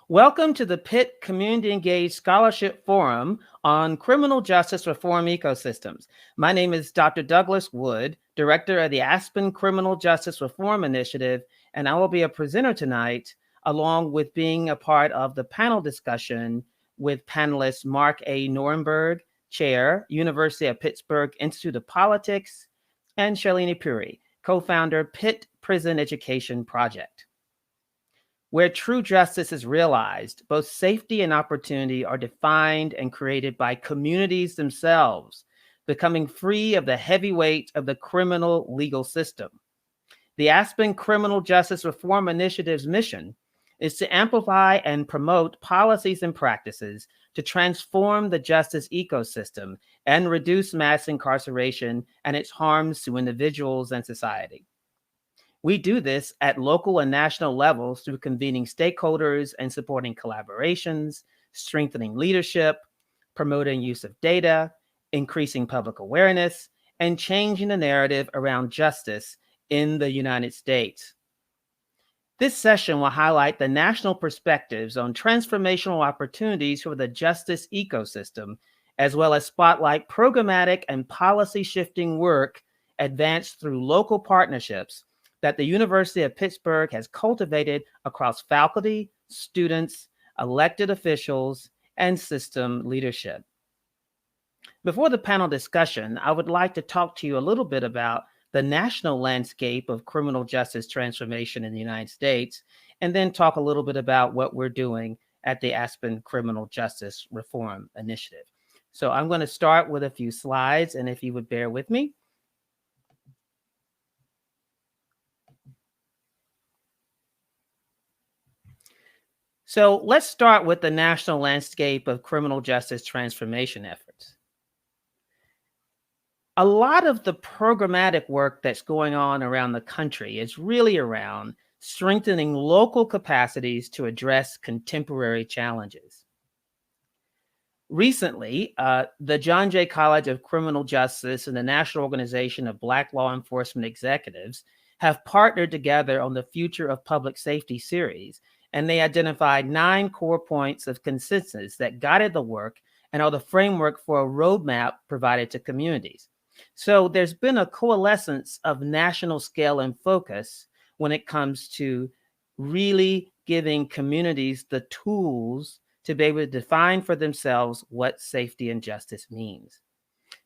Welcome to the Pitt Community Engaged Scholarship Forum on Criminal Justice Reform Ecosystems. My name is Dr. Douglas Wood, Director of the Aspen Criminal Justice Reform Initiative, and I will be a presenter tonight, along with being a part of the panel discussion with panelists Mark A. Norenberg, Chair, University of Pittsburgh Institute of Politics, and Shalini Puri, co-founder, Pitt Prison Education Project. Where true justice is realized, both safety and opportunity are defined and created by communities themselves, becoming free of the heavy weight of the criminal legal system. The Aspen Criminal Justice Reform Initiative's mission is to amplify and promote policies and practices to transform the justice ecosystem and reduce mass incarceration and its harms to individuals and society. We do this at local and national levels through convening stakeholders and supporting collaborations, strengthening leadership, promoting use of data, increasing public awareness, and changing the narrative around justice in the United States. This session will highlight the national perspectives on transformational opportunities for the justice ecosystem, as well as spotlight programmatic and policy shifting work advanced through local partnerships that the University of Pittsburgh has cultivated across faculty, students, elected officials, and system leadership. Before the panel discussion, I would like to talk to you a little bit about the national landscape of criminal justice transformation in the United States, and then talk a little bit about what we're doing at the Aspen Criminal Justice Reform Initiative. So I'm going to start with a few slides, and if you would bear with me. So let's start with the national landscape of criminal justice transformation efforts. A lot of the programmatic work that's going on around the country is really around strengthening local capacities to address contemporary challenges. Recently, the John Jay College of Criminal Justice and the National Organization of Black Law Enforcement Executives have partnered together on the Future of Public Safety series, and they identified 9 core points of consensus that guided the work and are the framework for a roadmap provided to communities. So there's been a coalescence of national scale and focus when it comes to really giving communities the tools to be able to define for themselves what safety and justice means.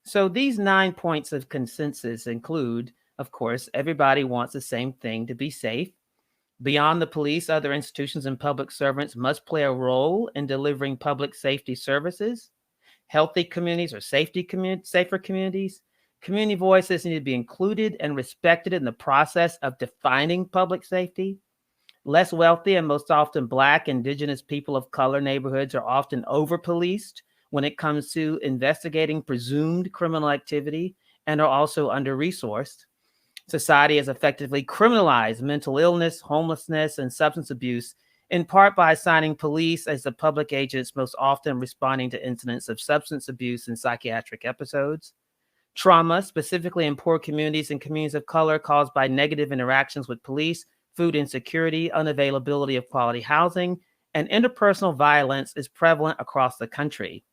So these 9 points of consensus include, of course, everybody wants the same thing: to be safe. Beyond the police, other institutions and public servants must play a role in delivering public safety services. Healthy communities or safer communities. Community voices need to be included and respected in the process of defining public safety. Less wealthy and most often Black, Indigenous, people of color neighborhoods are often over-policed when it comes to investigating presumed criminal activity and are also under-resourced. Society has effectively criminalized mental illness, homelessness, and substance abuse, in part by assigning police as the public agents most often responding to incidents of substance abuse and psychiatric episodes. Trauma, specifically in poor communities and communities of color, caused by negative interactions with police, food insecurity, unavailability of quality housing, and interpersonal violence is prevalent across the country.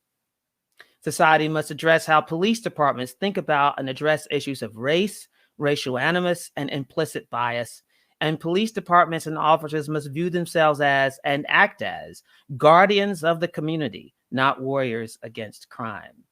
Society must address how police departments think about and address issues of race, racial animus, and implicit bias. And police departments and officers must view themselves as and act as guardians of the community, not warriors against crime.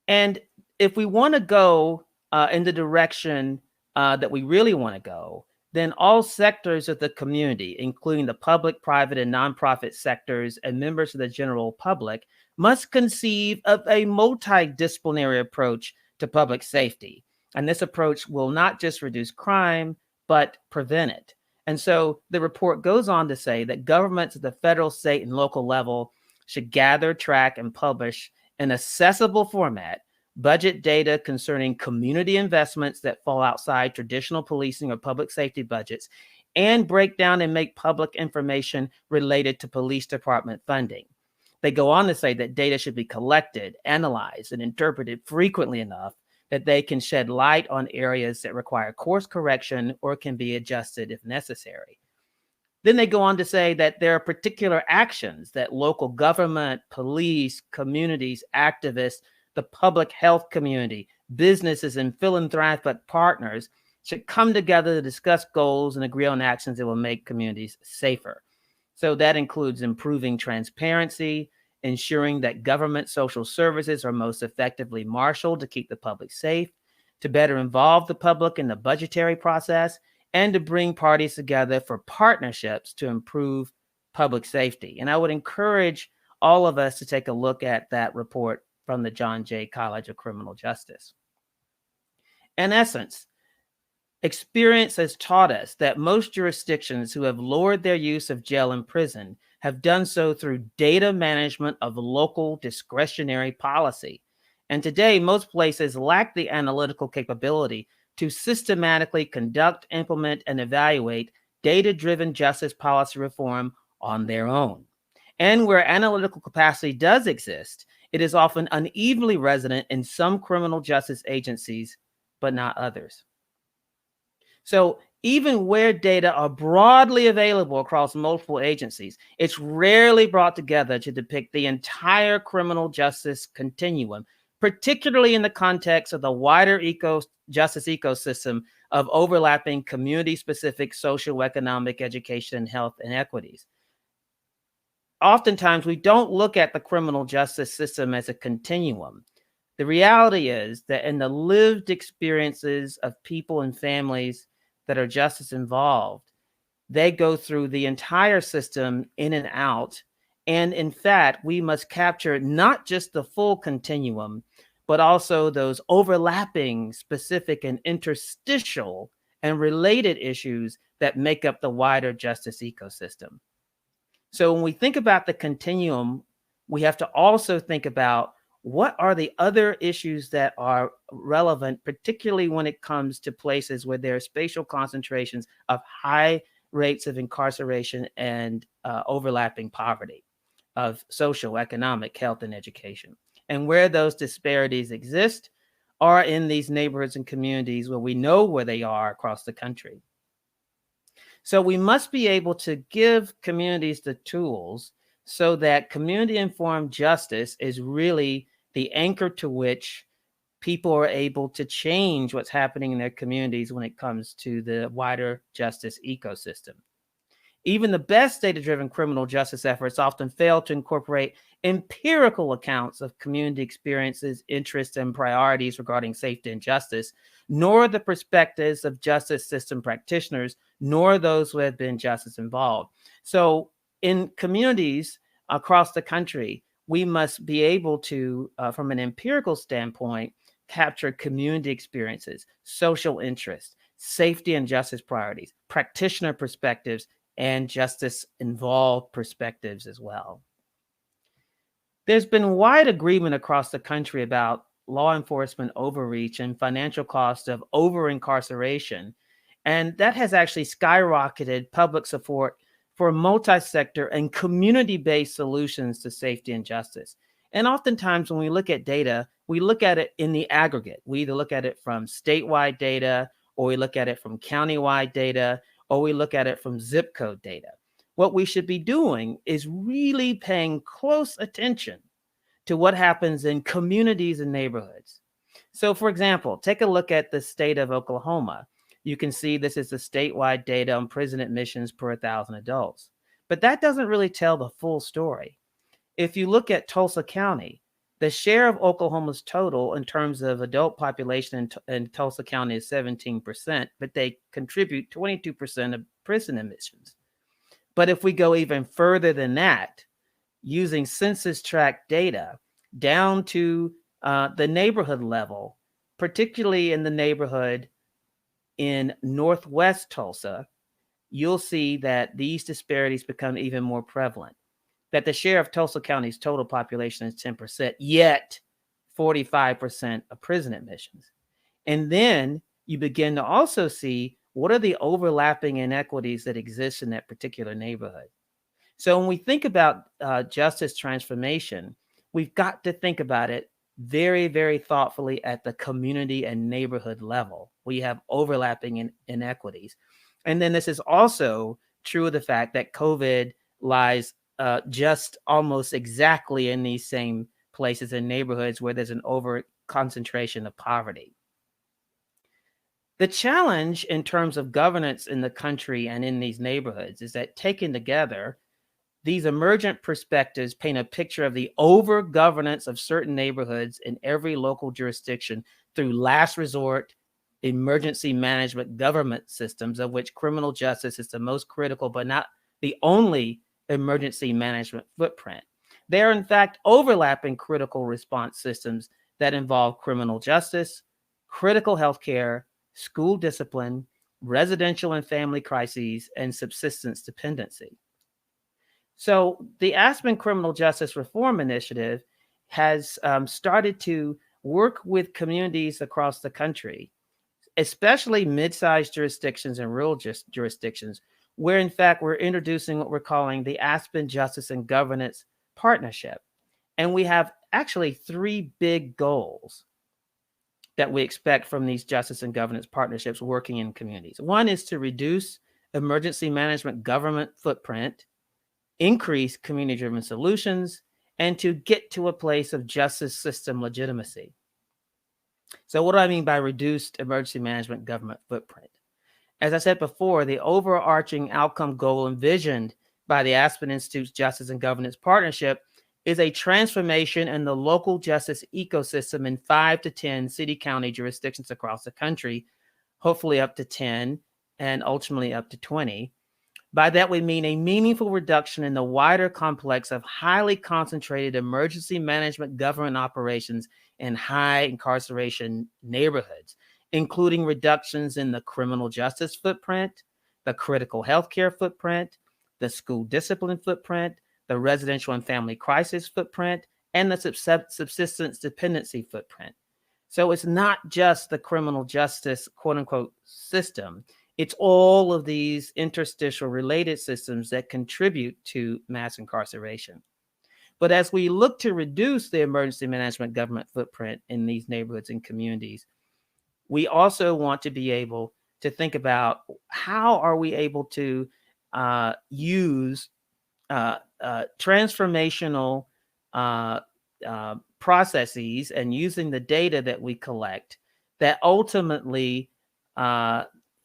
And if we want to go in the direction that we really want to go, then all sectors of the community, including the public, private, and nonprofit sectors and members of the general public, must conceive of a multidisciplinary approach to public safety. And this approach will not just reduce crime, but prevent it. And so the report goes on to say that governments at the federal, state, and local level should gather, track, and publish in accessible format budget data concerning community investments that fall outside traditional policing or public safety budgets, and break down and make public information related to police department funding. They go on to say that data should be collected, analyzed, and interpreted frequently enough that they can shed light on areas that require course correction or can be adjusted if necessary. Then they go on to say that there are particular actions that local government, police, communities, activists, the public health community, businesses, and philanthropic partners should come together to discuss goals and agree on actions that will make communities safer. So that includes improving transparency, ensuring that government social services are most effectively marshaled to keep the public safe, to better involve the public in the budgetary process, and to bring parties together for partnerships to improve public safety. And I would encourage all of us to take a look at that report from the John Jay College of Criminal Justice. In essence, experience has taught us that most jurisdictions who have lowered their use of jail and prison have done so through data management of local discretionary policy. And today, most places lack the analytical capability to systematically conduct, implement, and evaluate data-driven justice policy reform on their own. And where analytical capacity does exist, it is often unevenly resident in some criminal justice agencies, but not others. So even where data are broadly available across multiple agencies, it's rarely brought together to depict the entire criminal justice continuum, particularly in the context of the wider justice ecosystem of overlapping community-specific social, economic, education, health, and equities. Oftentimes, we don't look at the criminal justice system as a continuum. The reality is that in the lived experiences of people and families that are justice involved, they go through the entire system in and out. And in fact, we must capture not just the full continuum, but also those overlapping, specific, and interstitial and related issues that make up the wider justice ecosystem. So when we think about the continuum, we have to also think about what are the other issues that are relevant, particularly when it comes to places where there are spatial concentrations of high rates of incarceration and overlapping poverty of social, economic, health, and education. And where those disparities exist are in these neighborhoods and communities where we know where they are across the country. So we must be able to give communities the tools so that community-informed justice is really the anchor to which people are able to change what's happening in their communities when it comes to the wider justice ecosystem. Even the best data-driven criminal justice efforts often fail to incorporate empirical accounts of community experiences, interests, and priorities regarding safety and justice, nor the perspectives of justice system practitioners, nor those who have been justice involved. So in communities across the country, we must be able to, from an empirical standpoint, capture community experiences, social interests, safety and justice priorities, practitioner perspectives, and justice-involved perspectives as well. There's been wide agreement across the country about law enforcement overreach and financial cost of over-incarceration, and that has actually skyrocketed public support for multi-sector and community-based solutions to safety and justice. And oftentimes when we look at data, we look at it in the aggregate. We either look at it from statewide data, or we look at it from countywide data, or we look at it from zip code data. What we should be doing is really paying close attention to what happens in communities and neighborhoods. So for example, take a look at the state of Oklahoma. You can see this is the statewide data on prison admissions per 1,000 adults. But that doesn't really tell the full story. If you look at Tulsa County, the share of Oklahoma's total in terms of adult population in Tulsa County is 17%, but they contribute 22% of prison admissions. But if we go even further than that, using census tract data down to the neighborhood level, particularly in the neighborhood in Northwest Tulsa, you'll see that these disparities become even more prevalent. That the share of Tulsa County's total population is 10%, yet 45% of prison admissions. And then you begin to also see what are the overlapping inequities that exist in that particular neighborhood. So when we think about justice transformation, we've got to think about it very, very thoughtfully at the community and neighborhood level. We have overlapping inequities. And then this is also true of the fact that COVID lies just almost exactly in these same places and neighborhoods where there's an over concentration of poverty. The challenge in terms of governance in the country and in these neighborhoods is that taken together, these emergent perspectives paint a picture of the over-governance of certain neighborhoods in every local jurisdiction through last resort emergency management government systems, of which criminal justice is the most critical, but not the only emergency management footprint. They are, in fact, overlapping critical response systems that involve criminal justice, critical healthcare, school discipline, residential and family crises, and subsistence dependency. So the Aspen Criminal Justice Reform Initiative has started to work with communities across the country, especially mid-sized jurisdictions and rural jurisdictions, where in fact we're introducing what we're calling the Aspen Justice and Governance Partnership. And we have actually 3 big goals that we expect from these justice and governance partnerships working in communities. One is to reduce emergency management government footprint, increase community-driven solutions, and to get to a place of justice system legitimacy. So what do I mean by reduced emergency management government footprint? As I said before, the overarching outcome goal envisioned by the Aspen Institute's Justice and Governance Partnership is a transformation in the local justice ecosystem in 5 to 10 city-county jurisdictions across the country, hopefully up to 10 and ultimately up to 20. By that, we mean a meaningful reduction in the wider complex of highly concentrated emergency management government operations in high incarceration neighborhoods, including reductions in the criminal justice footprint, the critical healthcare footprint, the school discipline footprint, the residential and family crisis footprint, and the subsistence dependency footprint. So it's not just the criminal justice, quote unquote, system. It's all of these interstitial related systems that contribute to mass incarceration. But as we look to reduce the emergency management government footprint in these neighborhoods and communities, we also want to be able to think about how are we able to use transformational processes and using the data that we collect that ultimately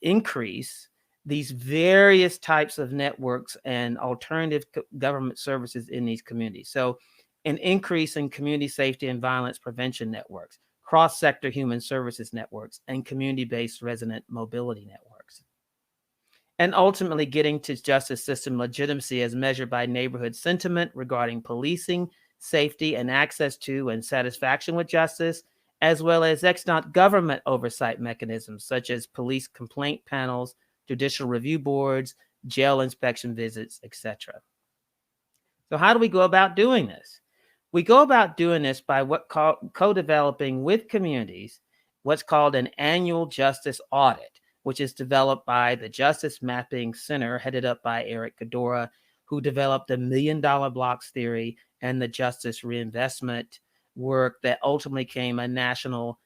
increase these various types of networks and alternative government services in these communities. So an increase in community safety and violence prevention networks, cross-sector human services networks, and community-based resident mobility networks. And ultimately getting to justice system legitimacy as measured by neighborhood sentiment regarding policing, safety, and access to and satisfaction with justice, as well as extant government oversight mechanisms such as police complaint panels, judicial review boards, jail inspection visits, etc. So how do we go about doing this? We go about doing this by co-developing with communities what's called an annual justice audit, which is developed by the Justice Mapping Center, headed up by Eric Godora, who developed the $1 Million Blocks theory and the justice reinvestment work that ultimately became a national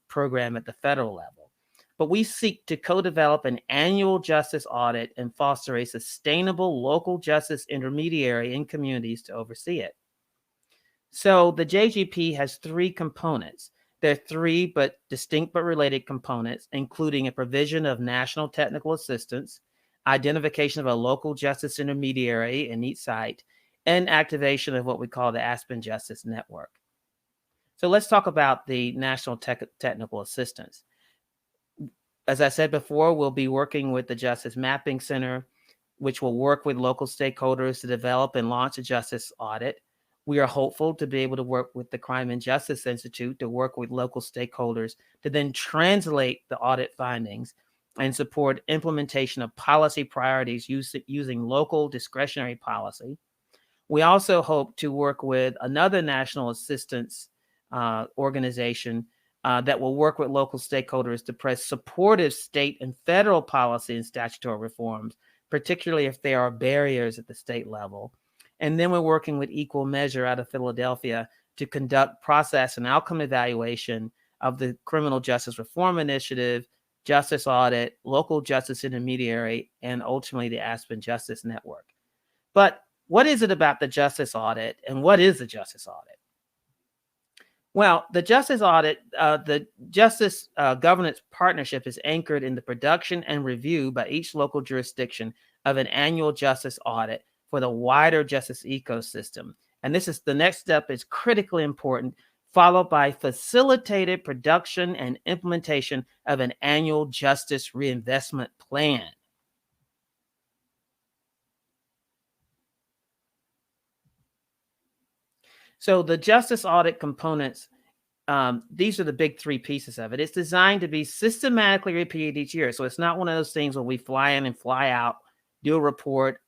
program at the federal level. But we seek to co-develop an annual justice audit and foster a sustainable local justice intermediary in communities to oversee it. So the JGP has 3 components. There are 3 but distinct but related components, including a provision of national technical assistance, identification of a local justice intermediary in each site, and activation of what we call the Aspen Justice Network. So let's talk about the national technical assistance. As I said before, we'll be working with the Justice Mapping Center, which will work with local stakeholders to develop and launch a justice audit. We are hopeful to be able to work with the Crime and Justice Institute to work with local stakeholders to then translate the audit findings and support implementation of policy priorities using local discretionary policy. We also hope to work with another national assistance organization that will work with local stakeholders to press supportive state and federal policy and statutory reforms, particularly if there are barriers at the state level. And then we're working with Equal Measure out of Philadelphia to conduct process and outcome evaluation of the Criminal Justice Reform Initiative, Justice Audit, Local Justice Intermediary, and ultimately the Aspen Justice Network. But what is it about the Justice Audit, and what is the Justice Audit? Well, the Justice Audit, the Justice Governance Partnership is anchored in the production and review by each local jurisdiction of an annual justice audit for the wider justice ecosystem. And this is the next step is critically important, followed by facilitated production and implementation of an annual justice reinvestment plan. So the justice audit components, these are the big three pieces of it. It's designed to be systematically repeated each year. So it's not one of those things where we fly in and fly out, do a report,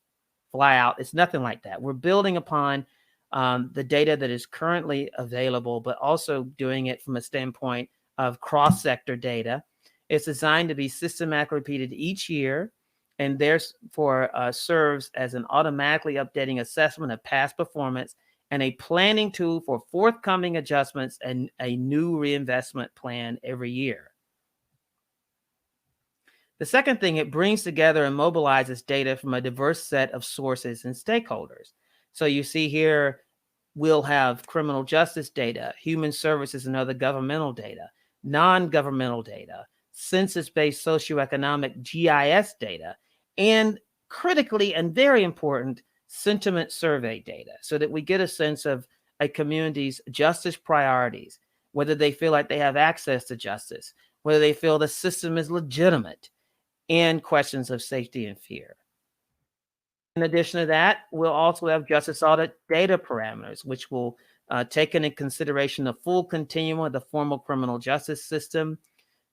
fly out. It's nothing like that. We're building upon the data that is currently available, but also doing it from a standpoint of cross-sector data. It's designed to be systematically repeated each year, and therefore serves as an automatically updating assessment of past performance and a planning tool for forthcoming adjustments and a new reinvestment plan every year. The second thing, it brings together and mobilizes data from a diverse set of sources and stakeholders. So you see here, we'll have criminal justice data, human services and other governmental data, non-governmental data, census-based socioeconomic GIS data, and critically and very important, sentiment survey data, so that we get a sense of a community's justice priorities, whether they feel like they have access to justice, whether they feel the system is legitimate, and questions of safety and fear. In addition to that, we'll also have justice audit data parameters, which will take into consideration the full continuum of the formal criminal justice system,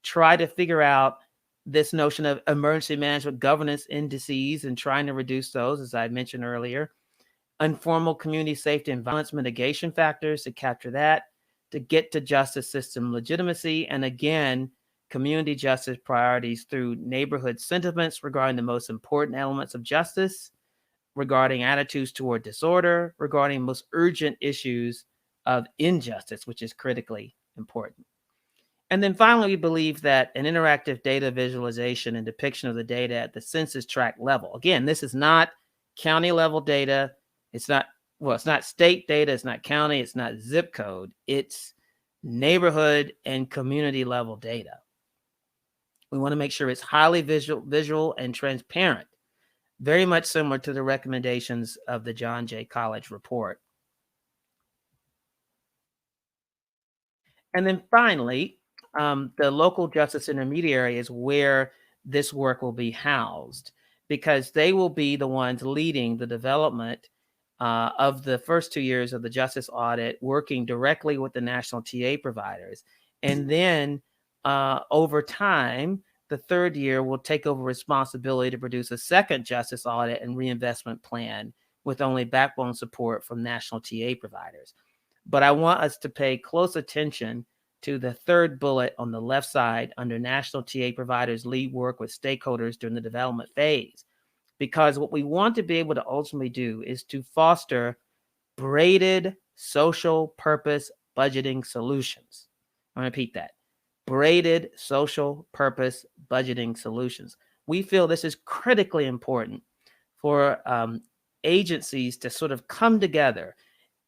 try to figure out this notion of emergency management governance indices and trying to reduce those, as I mentioned earlier, informal community safety and violence mitigation factors to capture that, to get to justice system legitimacy, and again, community justice priorities through neighborhood sentiments regarding the most important elements of justice, regarding attitudes toward disorder, regarding most urgent issues of injustice, which is critically important. And then finally, we believe that an interactive data visualization and depiction of the data at the census tract level. Again, this is not county level data. It's not state data. It's not county. It's not zip code. It's neighborhood and community level data. We want to make sure it's highly visual and transparent, very much similar to the recommendations of the John Jay College report. And then finally, the local justice intermediary is where this work will be housed, because they will be the ones leading the development of the first 2 years of the justice audit, working directly with the national TA providers. And then over time, the third year will take over responsibility to produce a second justice audit and reinvestment plan with only backbone support from national TA providers. But I want us to pay close attention to the third bullet on the left side under national TA providers lead work with stakeholders during the development phase, because what we want to be able to ultimately do is to foster braided social purpose budgeting solutions. I'm going to repeat that. Braided social purpose budgeting solutions. We feel this is critically important for agencies to sort of come together,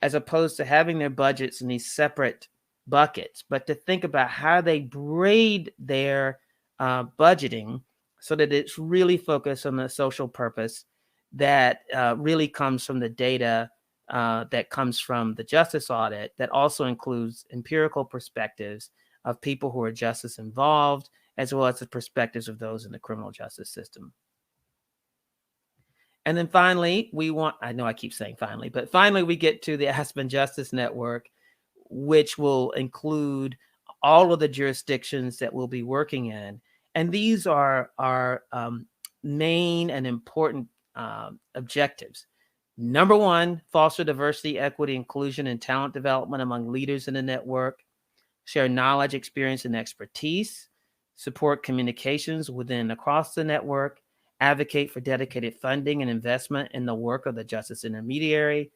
as opposed to having their budgets in these separate buckets, but to think about how they braid their budgeting so that it's really focused on the social purpose that really comes from the data that comes from the justice audit, that also includes empirical perspectives of people who are justice involved, as well as the perspectives of those in the criminal justice system. And then finally, I know I keep saying finally, but finally we get to the Aspen Justice Network, which will include all of the jurisdictions that we'll be working in. And these are our main and important objectives. Number one, foster diversity, equity, inclusion, and talent development among leaders in the network, share knowledge, experience, and expertise, support communications within and across the network, advocate for dedicated funding and investment in the work of the justice intermediary,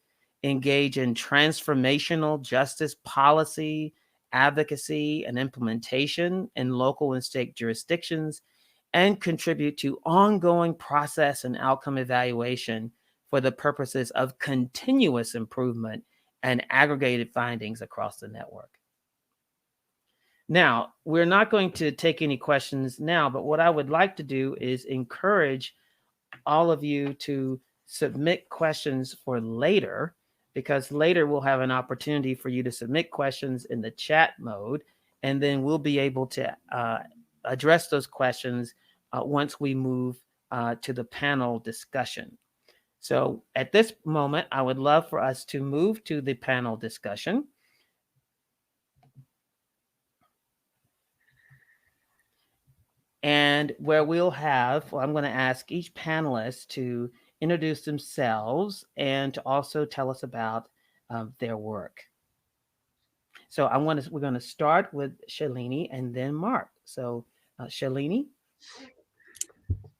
engage in transformational justice policy advocacy, and implementation in local and state jurisdictions, and contribute to ongoing process and outcome evaluation for the purposes of continuous improvement and aggregated findings across the network. Now, we're not going to take any questions now, but what I would like to do is encourage all of you to submit questions for later, because later we'll have an opportunity for you to submit questions in the chat mode, and then we'll be able to address those questions once we move to the panel discussion. So at this moment, I would love for us to move to the panel discussion. And where we'll have, I'm going to ask each panelist to introduce themselves and to also tell us about their work. So we're going to start with Shalini and then Mark. So Shalini.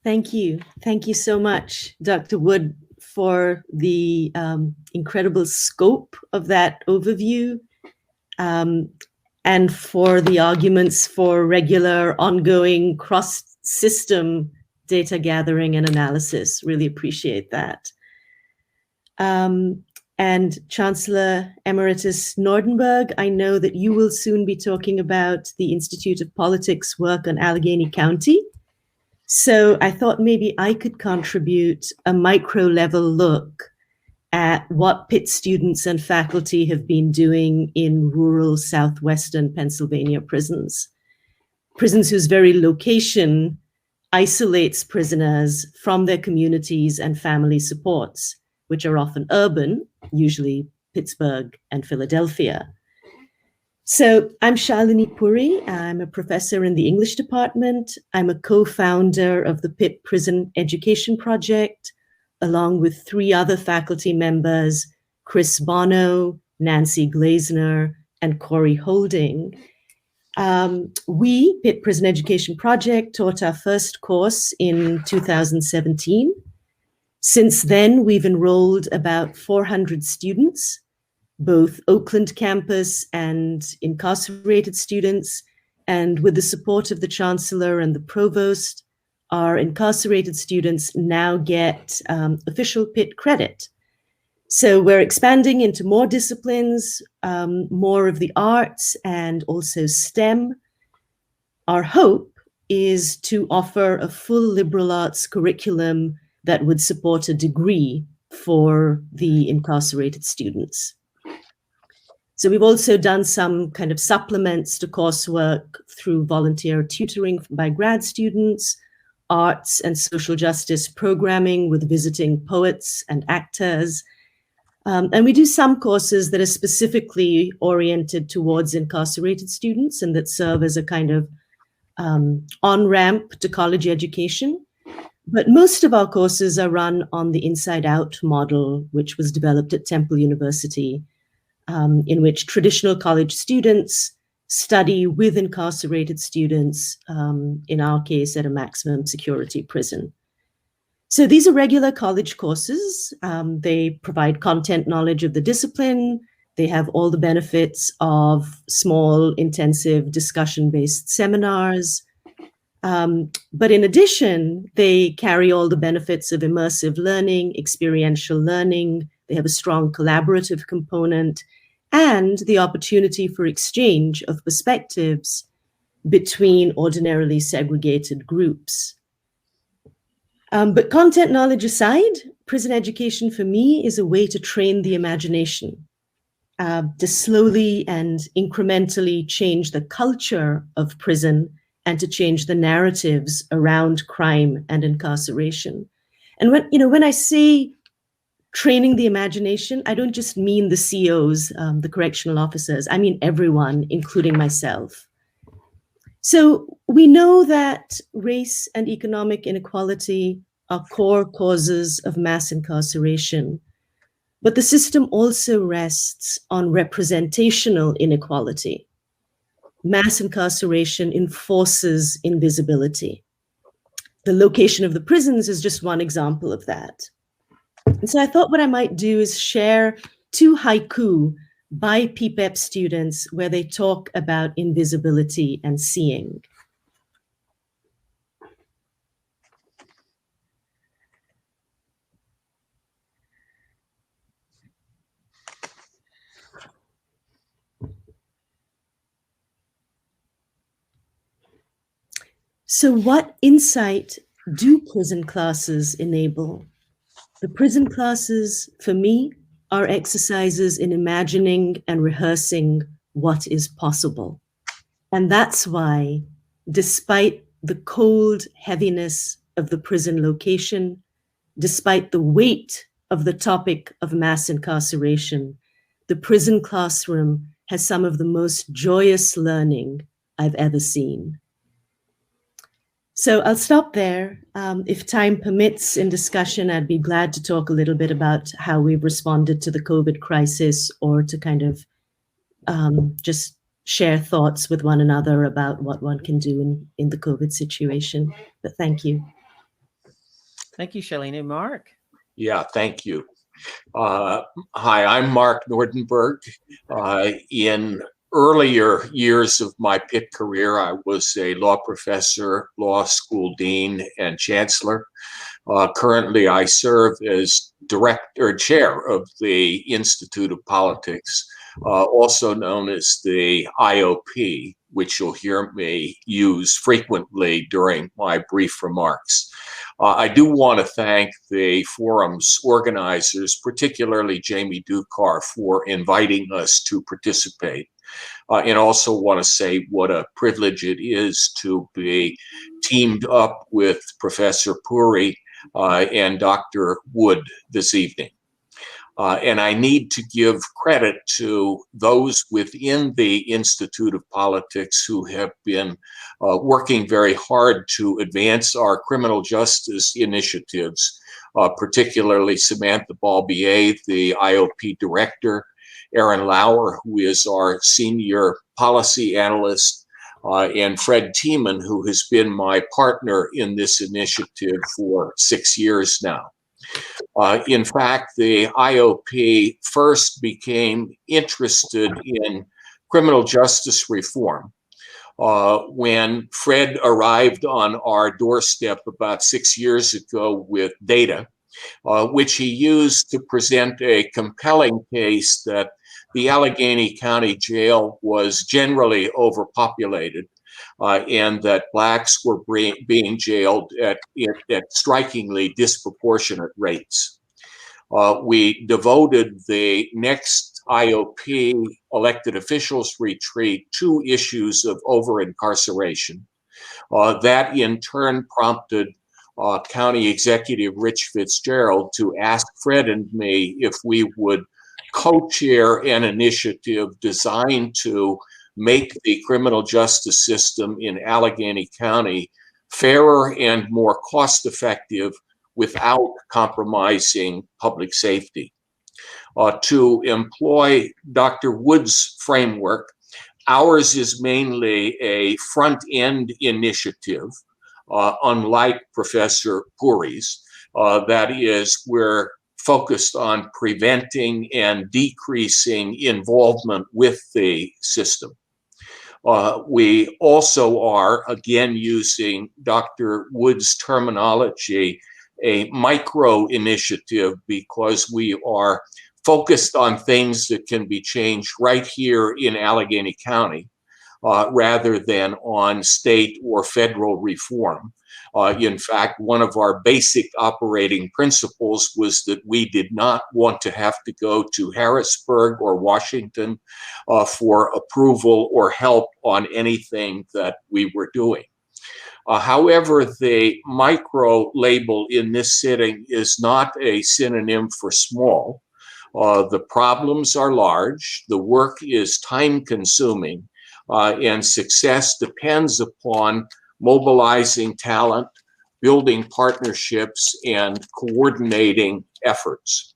Thank you. Thank you so much, Dr. Wood, for the incredible scope of that overview and for the arguments for regular, ongoing, cross-system data gathering and analysis. Really appreciate that. And Chancellor Emeritus Nordenberg, I know that you will soon be talking about the Institute of Politics work on Allegheny County. So I thought maybe I could contribute a micro-level look at what Pitt students and faculty have been doing in rural southwestern Pennsylvania prisons. Prisons whose very location isolates prisoners from their communities and family supports, which are often urban, usually Pittsburgh and Philadelphia. So I'm Shalini Puri. I'm a professor in the English department. I'm a co-founder of the Pitt Prison Education Project, along with 3 other faculty members, Chris Bono, Nancy Glazner, and Corey Holding. We, Pitt Prison Education Project, taught our first course in 2017. Since then, we've enrolled about 400 students, both Oakland campus and incarcerated students. And with the support of the Chancellor and the Provost, our incarcerated students now get official Pitt credit. So we're expanding into more disciplines, more of the arts, and also STEM. Our hope is to offer a full liberal arts curriculum that would support a degree for the incarcerated students. So we've also done some kind of supplements to coursework through volunteer tutoring by grad students, arts and social justice programming with visiting poets and actors. And we do some courses that are specifically oriented towards incarcerated students and that serve as a kind of on-ramp to college education. But most of our courses are run on the Inside Out model, which was developed at Temple University, in which traditional college students study with incarcerated students, in our case, at a maximum security prison. So these are regular college courses. They provide content knowledge of the discipline. They have all the benefits of small, intensive, discussion-based seminars. But in addition, they carry all the benefits of immersive learning, experiential learning. They have a strong collaborative component and the opportunity for exchange of perspectives between ordinarily segregated groups. But content knowledge aside, prison education for me is a way to train the imagination, to slowly and incrementally change the culture of prison and to change the narratives around crime and incarceration. And when I say training the imagination, I don't just mean the COs, the correctional officers. I mean everyone, including myself. So we know that race and economic inequality are core causes of mass incarceration, but the system also rests on representational inequality. Mass incarceration enforces invisibility. The location of the prisons is just one example of that. And so I thought what I might do is share 2 haiku by PPEP students where they talk about invisibility and seeing. So what insight do prison classes enable? The prison classes, for me, are exercises in imagining and rehearsing what is possible. And that's why, despite the cold heaviness of the prison location, despite the weight of the topic of mass incarceration, the prison classroom has some of the most joyous learning I've ever seen. So I'll stop there. If time permits in discussion, I'd be glad to talk a little bit about how we've responded to the COVID crisis, or to kind of just share thoughts with one another about what one can do in the COVID situation. But thank you. Thank you, Shalini. Mark? Yeah, thank you. Hi, I'm Mark Nordenberg. In earlier years of my Pitt career, I was a law professor, law school dean, and chancellor. Currently, I serve as chair of the Institute of Politics, also known as the IOP, which you'll hear me use frequently during my brief remarks. I do want to thank the forum's organizers, particularly Jamie Dukar, for inviting us to participate. And also want to say what a privilege it is to be teamed up with Professor Puri and Dr. Wood this evening. And I need to give credit to those within the Institute of Politics who have been working very hard to advance our criminal justice initiatives, particularly Samantha Balbier, the IOP director, Aaron Lauer, who is our senior policy analyst, and Fred Tiemann, who has been my partner in this initiative for 6 years now. In fact, the IOP first became interested in criminal justice reform when Fred arrived on our doorstep about 6 years ago with data, which he used to present a compelling case that the Allegheny County Jail was generally overpopulated, and that Blacks were being jailed at strikingly disproportionate rates. We devoted the next IOP elected officials retreat to issues of over-incarceration. That in turn prompted County Executive Rich Fitzgerald to ask Fred and me if we would co-chair an initiative designed to make the criminal justice system in Allegheny County fairer and more cost-effective without compromising public safety. To employ Dr. Wood's framework, ours is mainly a front-end initiative, unlike Professor Puri's. That is, we're focused on preventing and decreasing involvement with the system. We also are, again, using Dr. Wood's terminology, a micro initiative, because we are focused on things that can be changed right here in Allegheny County, rather than on state or federal reform. In fact, one of our basic operating principles was that we did not want to have to go to Harrisburg or Washington for approval or help on anything that we were doing. However, the micro label in this sitting is not a synonym for small. The problems are large, the work is time-consuming, and success depends upon mobilizing talent, building partnerships, and coordinating efforts.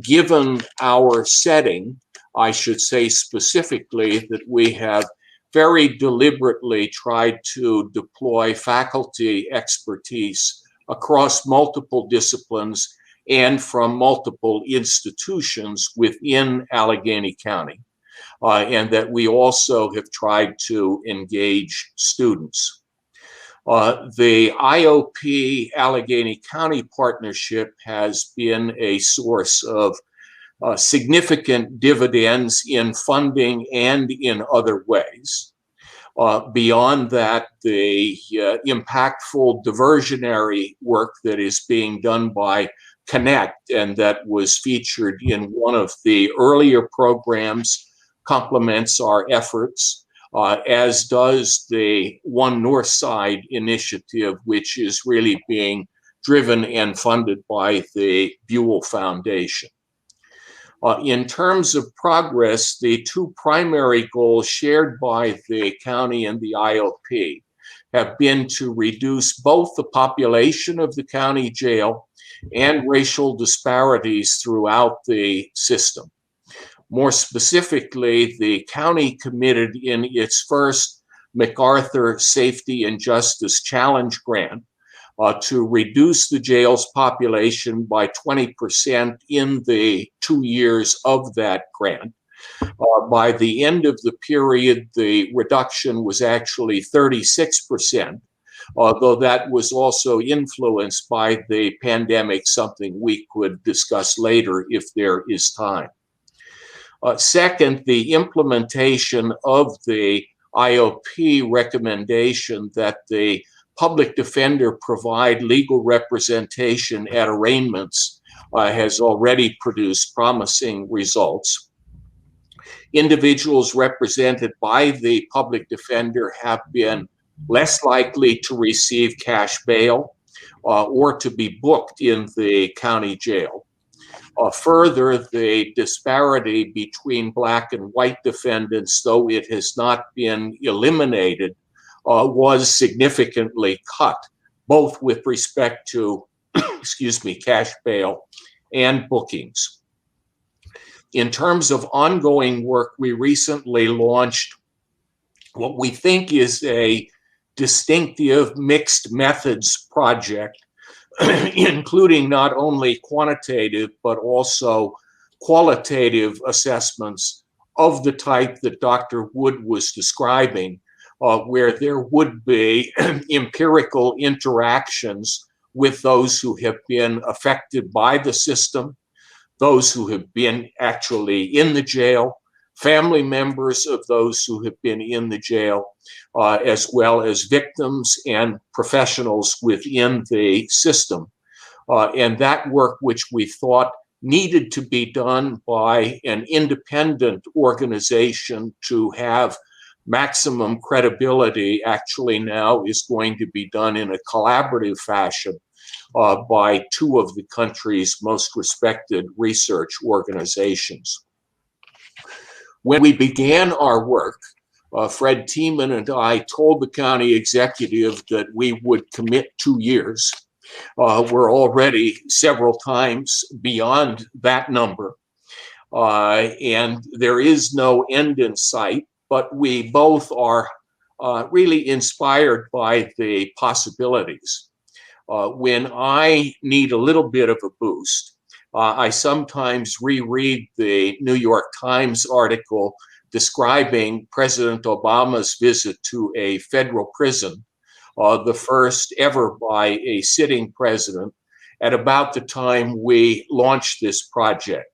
Given our setting, I should say specifically that we have very deliberately tried to deploy faculty expertise across multiple disciplines and from multiple institutions within Allegheny County, and that we also have tried to engage students. The IOP Allegheny County partnership has been a source of significant dividends in funding and in other ways. Beyond that, the impactful diversionary work that is being done by Connect, and that was featured in one of the earlier programs, complements our efforts, as does the One North Side initiative, which is really being driven and funded by the Buell Foundation. In terms of progress, the two primary goals shared by the county and the IOP have been to reduce both the population of the county jail and racial disparities throughout the system. More specifically, the county committed in its first MacArthur Safety and Justice Challenge grant to reduce the jail's population by 20% in the 2 years of that grant. By the end of the period, the reduction was actually 36%, although that was also influenced by the pandemic, something we could discuss later if there is time. Second, the implementation of the IOP recommendation that the public defender provide legal representation at arraignments has already produced promising results. Individuals represented by the public defender have been less likely to receive cash bail or to be booked in the county jail. Further, the disparity between Black and white defendants, though it has not been eliminated, was significantly cut, both with respect to, cash bail and bookings. In terms of ongoing work, we recently launched what we think is a distinctive mixed methods project, including not only quantitative but also qualitative assessments of the type that Dr. Wood was describing, where there would be empirical interactions with those who have been affected by the system, those who have been actually in the jail, family members of those who have been in the jail, as well as victims and professionals within the system. And that work, which we thought needed to be done by an independent organization to have maximum credibility, actually now is going to be done in a collaborative fashion by two of the country's most respected research organizations. When we began our work, Fred Tiemann and I told the county executive that we would commit 2 years. We're already several times beyond that number, and there is no end in sight, but we both are really inspired by the possibilities. When I need a little bit of a boost, I sometimes reread the New York Times article describing President Obama's visit to a federal prison, the first ever by a sitting president, at about the time we launched this project.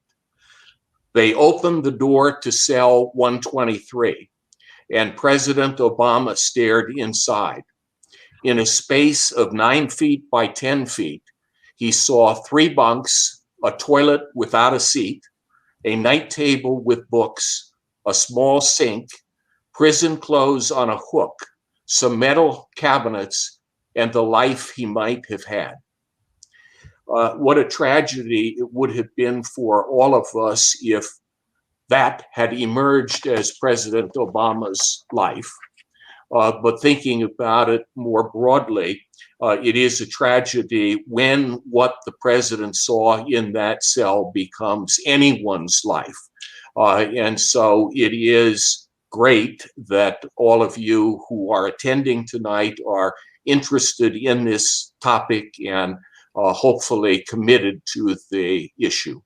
They opened the door to cell 123, and President Obama stared inside. In a space of 9 feet by 10 feet, he saw 3 bunks, a toilet without a seat, a night table with books, a small sink, prison clothes on a hook, some metal cabinets, and the life he might have had. What a tragedy it would have been for all of us if that had emerged as President Obama's life. But thinking about it more broadly, it is a tragedy when what the president saw in that cell becomes anyone's life. And so it is great that all of you who are attending tonight are interested in this topic and hopefully committed to the issue.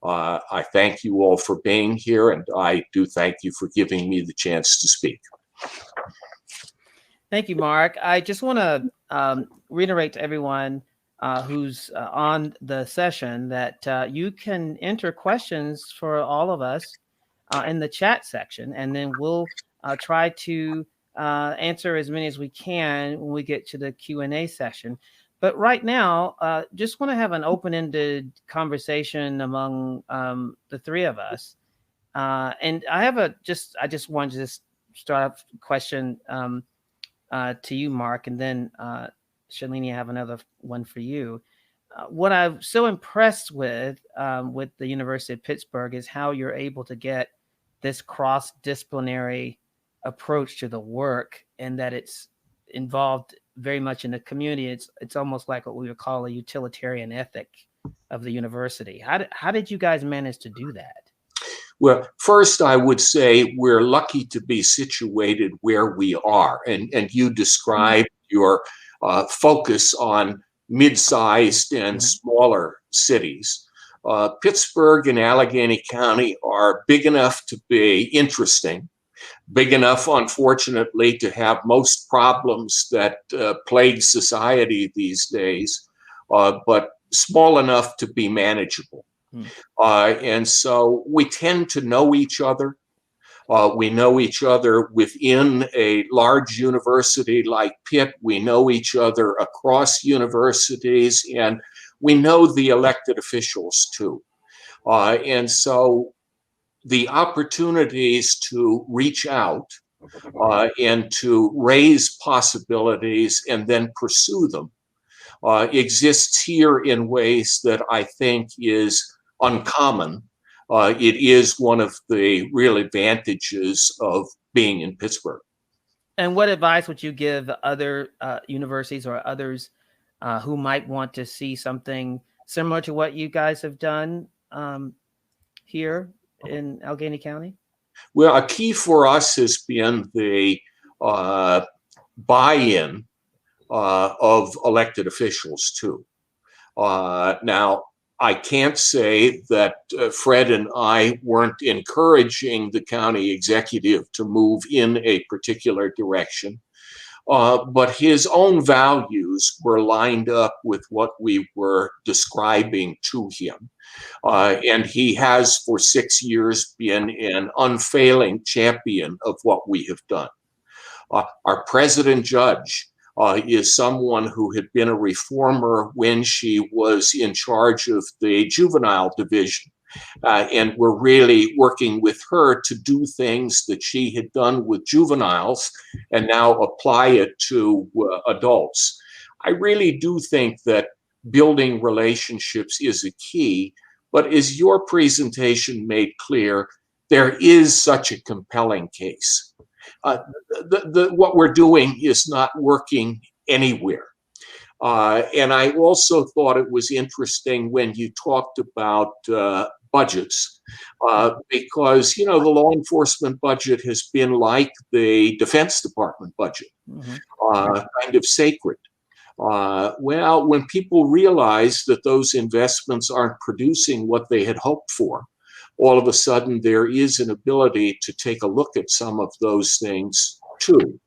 I thank you all for being here, and I do thank you for giving me the chance to speak. Thank you, Mark. I just want to reiterate to everyone who's on the session that you can enter questions for all of us in the chat section, and then we'll try to answer as many as we can when we get to the Q&A session. But right now, just want to have an open-ended conversation among the three of us. And I just wanted to start off a question to you, Mark, and then Shalini, I have another one for you. What I'm so impressed with the University of Pittsburgh is how you're able to get this cross-disciplinary approach to the work, and that it's involved very much in the community. It's almost like what we would call a utilitarian ethic of the university. How did you guys manage to do that? Well, first, I would say we're lucky to be situated where we are. And you described your focus on mid-sized and smaller cities. Pittsburgh and Allegheny County are big enough to be interesting, big enough, unfortunately, to have most problems that plague society these days, but small enough to be manageable. And so we tend to know each other. We know each other within a large university like Pitt. We know each other across universities, and we know the elected officials too. And so the opportunities to reach out and to raise possibilities and then pursue them exists here in ways that I think is uncommon. It is one of the real advantages of being in Pittsburgh. And what advice would you give other universities or others who might want to see something similar to what you guys have done here in Allegheny County? Well, a key for us has been the buy-in of elected officials too. Now, I can't say that Fred and I weren't encouraging the county executive to move in a particular direction, but his own values were lined up with what we were describing to him. And he has for 6 years been an unfailing champion of what we have done. Our president judge is someone who had been a reformer when she was in charge of the juvenile division. And we're really working with her to do things that she had done with juveniles and now apply it to adults. I really do think that building relationships is a key, but as your presentation made clear, there is such a compelling case. What we're doing is not working anywhere. And I also thought it was interesting when you talked about budgets, because, you know, the law enforcement budget has been like the Defense Department budget, kind of sacred. Well, when people realize that those investments aren't producing what they had hoped for, all of a sudden there is an ability to take a look at some of those things too.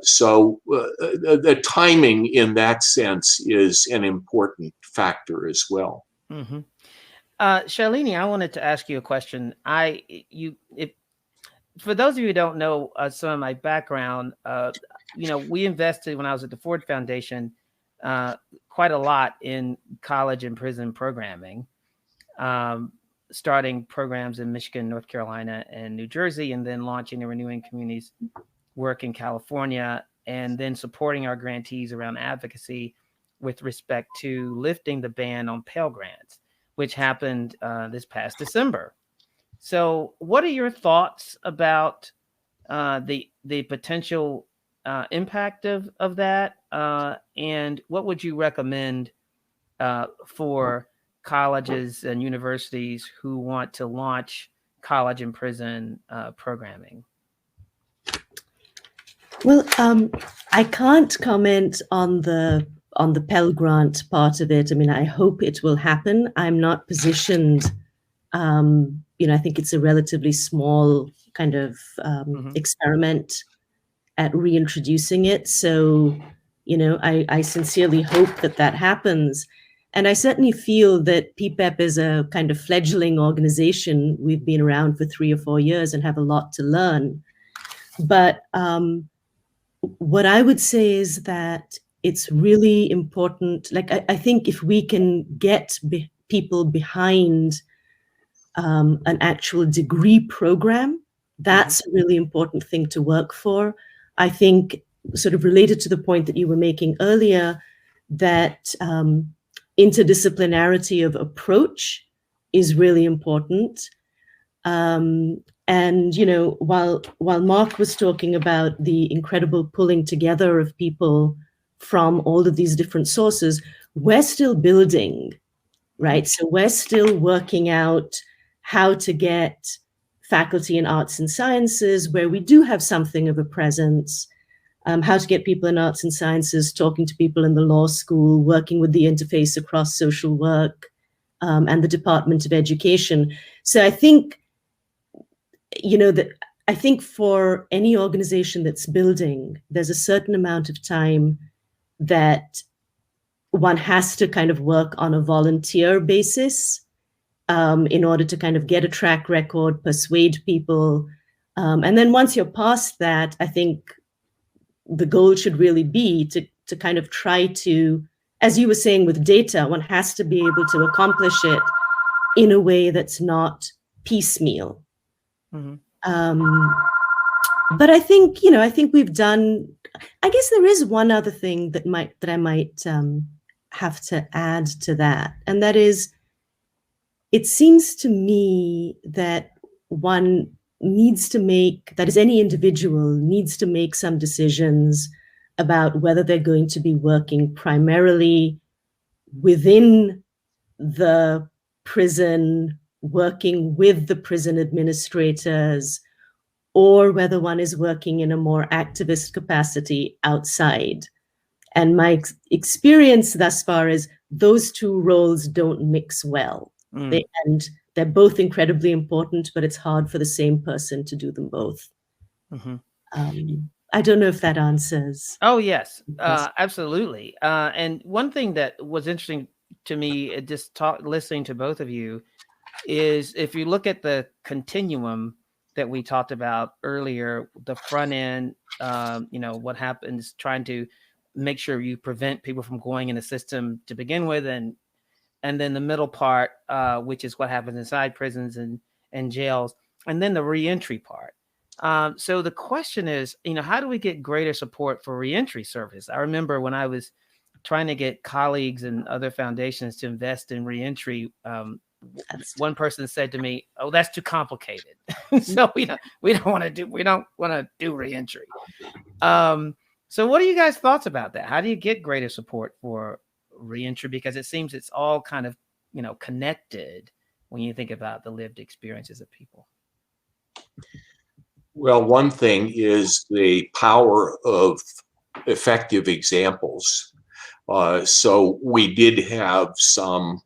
So the timing in that sense is an important factor as well. Shalini, I wanted to ask you a question. For those of you who don't know some of my background, you know, we invested when I was at the Ford Foundation quite a lot in college and prison programming. Starting programs in Michigan, North Carolina, and New Jersey, and then launching the Renewing Communities work in California, and then supporting our grantees around advocacy with respect to lifting the ban on Pell Grants, which happened this past December. So what are your thoughts about the potential impact of that? And what would you recommend for colleges and universities who want to launch college and prison programming? Well, I can't comment on the on the Pell Grant part of it. I mean, I hope it will happen. I'm not positioned. I think it's a relatively small kind of experiment at reintroducing it. So, I sincerely hope that happens. And I certainly feel that PPEP is a kind of fledgling organization. We've been around for 3 or 4 years and have a lot to learn. But what I would say is that it's really important. Like, I think if we can get people behind an actual degree program, that's a really important thing to work for. I think, sort of related to the point that you were making earlier, that interdisciplinarity of approach is really important. And while Mark was talking about the incredible pulling together of people from all of these different sources, we're still building, right? So we're still working out how to get faculty in arts and sciences, where we do have something of a presence, how to get people in arts and sciences talking to people in the law school, working with the interface across social work and the Department of Education. So I think, I think for any organization that's building, there's a certain amount of time that one has to kind of work on a volunteer basis in order to kind of get a track record, persuade people. And then once you're past that, I think the goal should really be to kind of try to, as you were saying with data, one has to be able to accomplish it in a way that's not piecemeal. But I think, I think we've done, I guess there is one other thing that I might have to add to that. And that is, it seems to me that one needs to make, that is, any individual needs to make some decisions about whether they're going to be working primarily within the prison, working with the prison administrators, or whether one is working in a more activist capacity outside. And my experience thus far is those two roles don't mix well. And they're both incredibly important, but it's hard for the same person to do them both. I don't know if that answers. Oh, yes, absolutely. And one thing that was interesting to me, just listening to both of you, is if you look at the continuum that we talked about earlier, the front end, what happens, trying to make sure you prevent people from going in the system to begin with, and then the middle part, which is what happens inside prisons and jails, and then the reentry part. So the question is, how do we get greater support for reentry service? I remember when I was trying to get colleagues and other foundations to invest in reentry, one person said to me, "Oh, that's too complicated." So we don't want to do reentry. So what are you guys' thoughts about that? How do you get greater support for reentry? Because it seems it's all kind of, connected when you think about the lived experiences of people. Well, one thing is the power of effective examples. So we did have some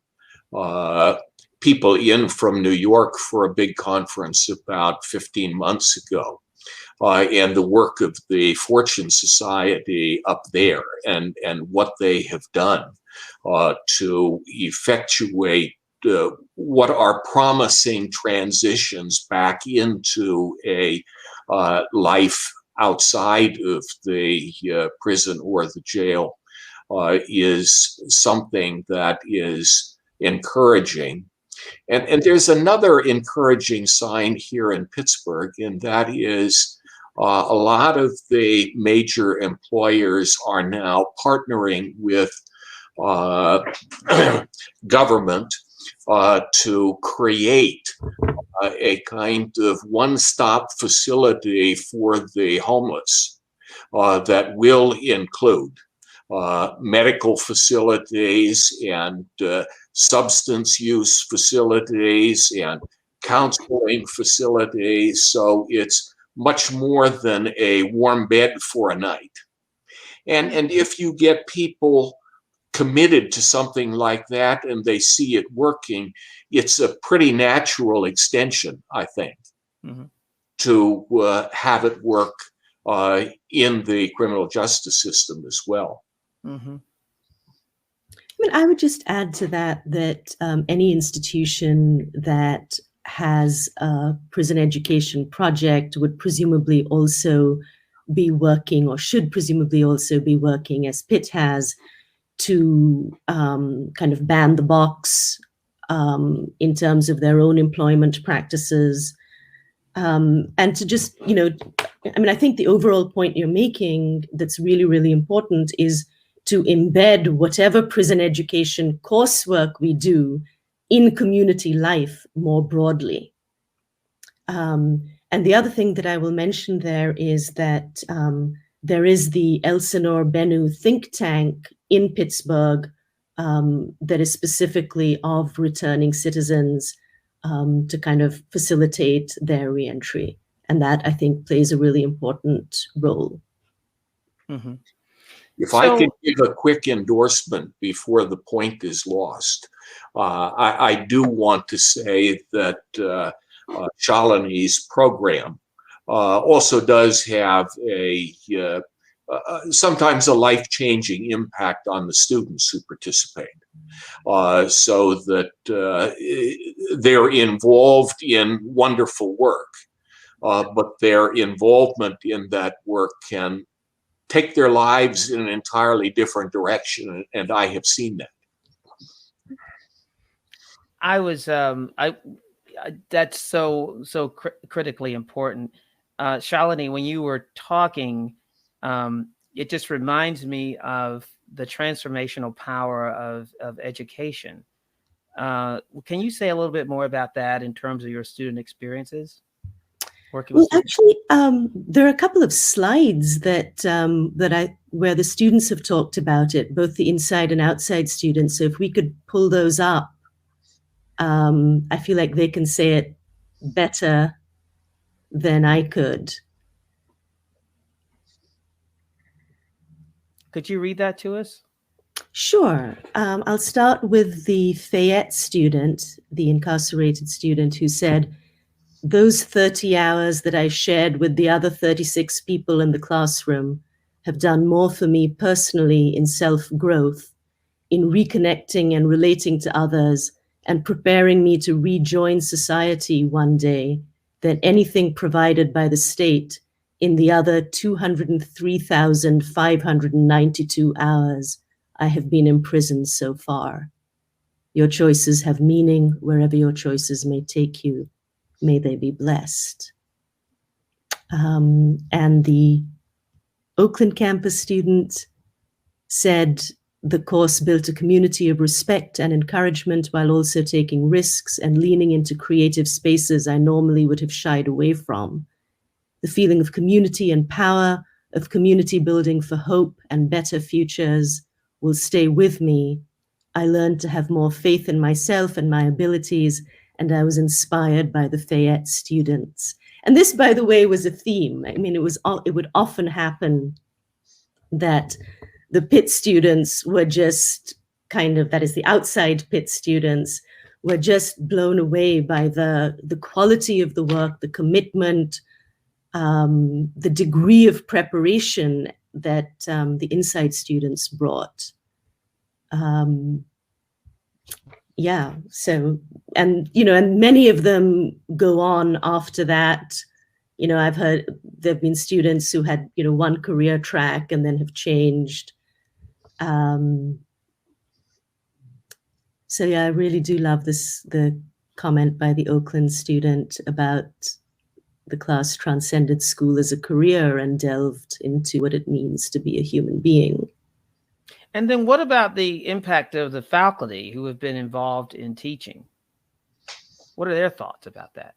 people in from New York for a big conference about 15 months ago. And the work of the Fortune Society up there and what they have done to effectuate what are promising transitions back into a life outside of the prison or the jail is something that is encouraging. And there's another encouraging sign here in Pittsburgh, and that is a lot of the major employers are now partnering with government to create a kind of one-stop facility for the homeless that will include medical facilities and substance use facilities and counseling facilities. So it's much more than a warm bed for a night. And if you get people committed to something like that and they see it working, it's a pretty natural extension, I think, to have it work in the criminal justice system as well. I mean, I would just add to that any institution that has a prison education project would presumably also be working, or should presumably also be working, as Pitt has, to kind of ban the box in terms of their own employment practices. And to just, I mean, I think the overall point you're making that's really, really important is to embed whatever prison education coursework we do in community life more broadly. And the other thing that I will mention there is that there is the Elsinore Bennu think tank in Pittsburgh that is specifically of returning citizens to kind of facilitate their reentry. And that, I think, plays a really important role. If I could give a quick endorsement before the point is lost, I do want to say that Shalini's program also does have sometimes a life-changing impact on the students who participate, so that they're involved in wonderful work, but their involvement in that work can take their lives in an entirely different direction, and I have seen that. That's so critically important. Shalini, when you were talking, it just reminds me of the transformational power of education. Can you say a little bit more about that in terms of your student experiences? Well, actually, there are a couple of slides where the students have talked about it, both the inside and outside students. So if we could pull those up, I feel like they can say it better than I could. Could you read that to us? Sure. I'll start with the Fayette student, the incarcerated student, who said, "Those 30 hours that I shared with the other 36 people in the classroom have done more for me personally in self-growth, in reconnecting and relating to others, and preparing me to rejoin society one day than anything provided by the state in the other 203,592 hours I have been in prison so far. Your choices have meaning wherever your choices may take you. May they be blessed." And the Oakland campus student said, "The course built a community of respect and encouragement while also taking risks and leaning into creative spaces I normally would have shied away from. The feeling of community and power, of community building for hope and better futures will stay with me. I learned to have more faith in myself and my abilities, and I was inspired by the Fayette students." And this, by the way, was a theme. I mean, it would often happen that the Pitt students were just kind of, that is the outside Pitt students, were just blown away by the quality of the work, the commitment, the degree of preparation that the inside students brought. Yeah, so, and many of them go on after that. I've heard there've been students who had, one career track and then have changed. So yeah, I really do love the comment by the Oakland student about the class transcended school as a career and delved into what it means to be a human being. And then what about the impact of the faculty who have been involved in teaching? What are their thoughts about that?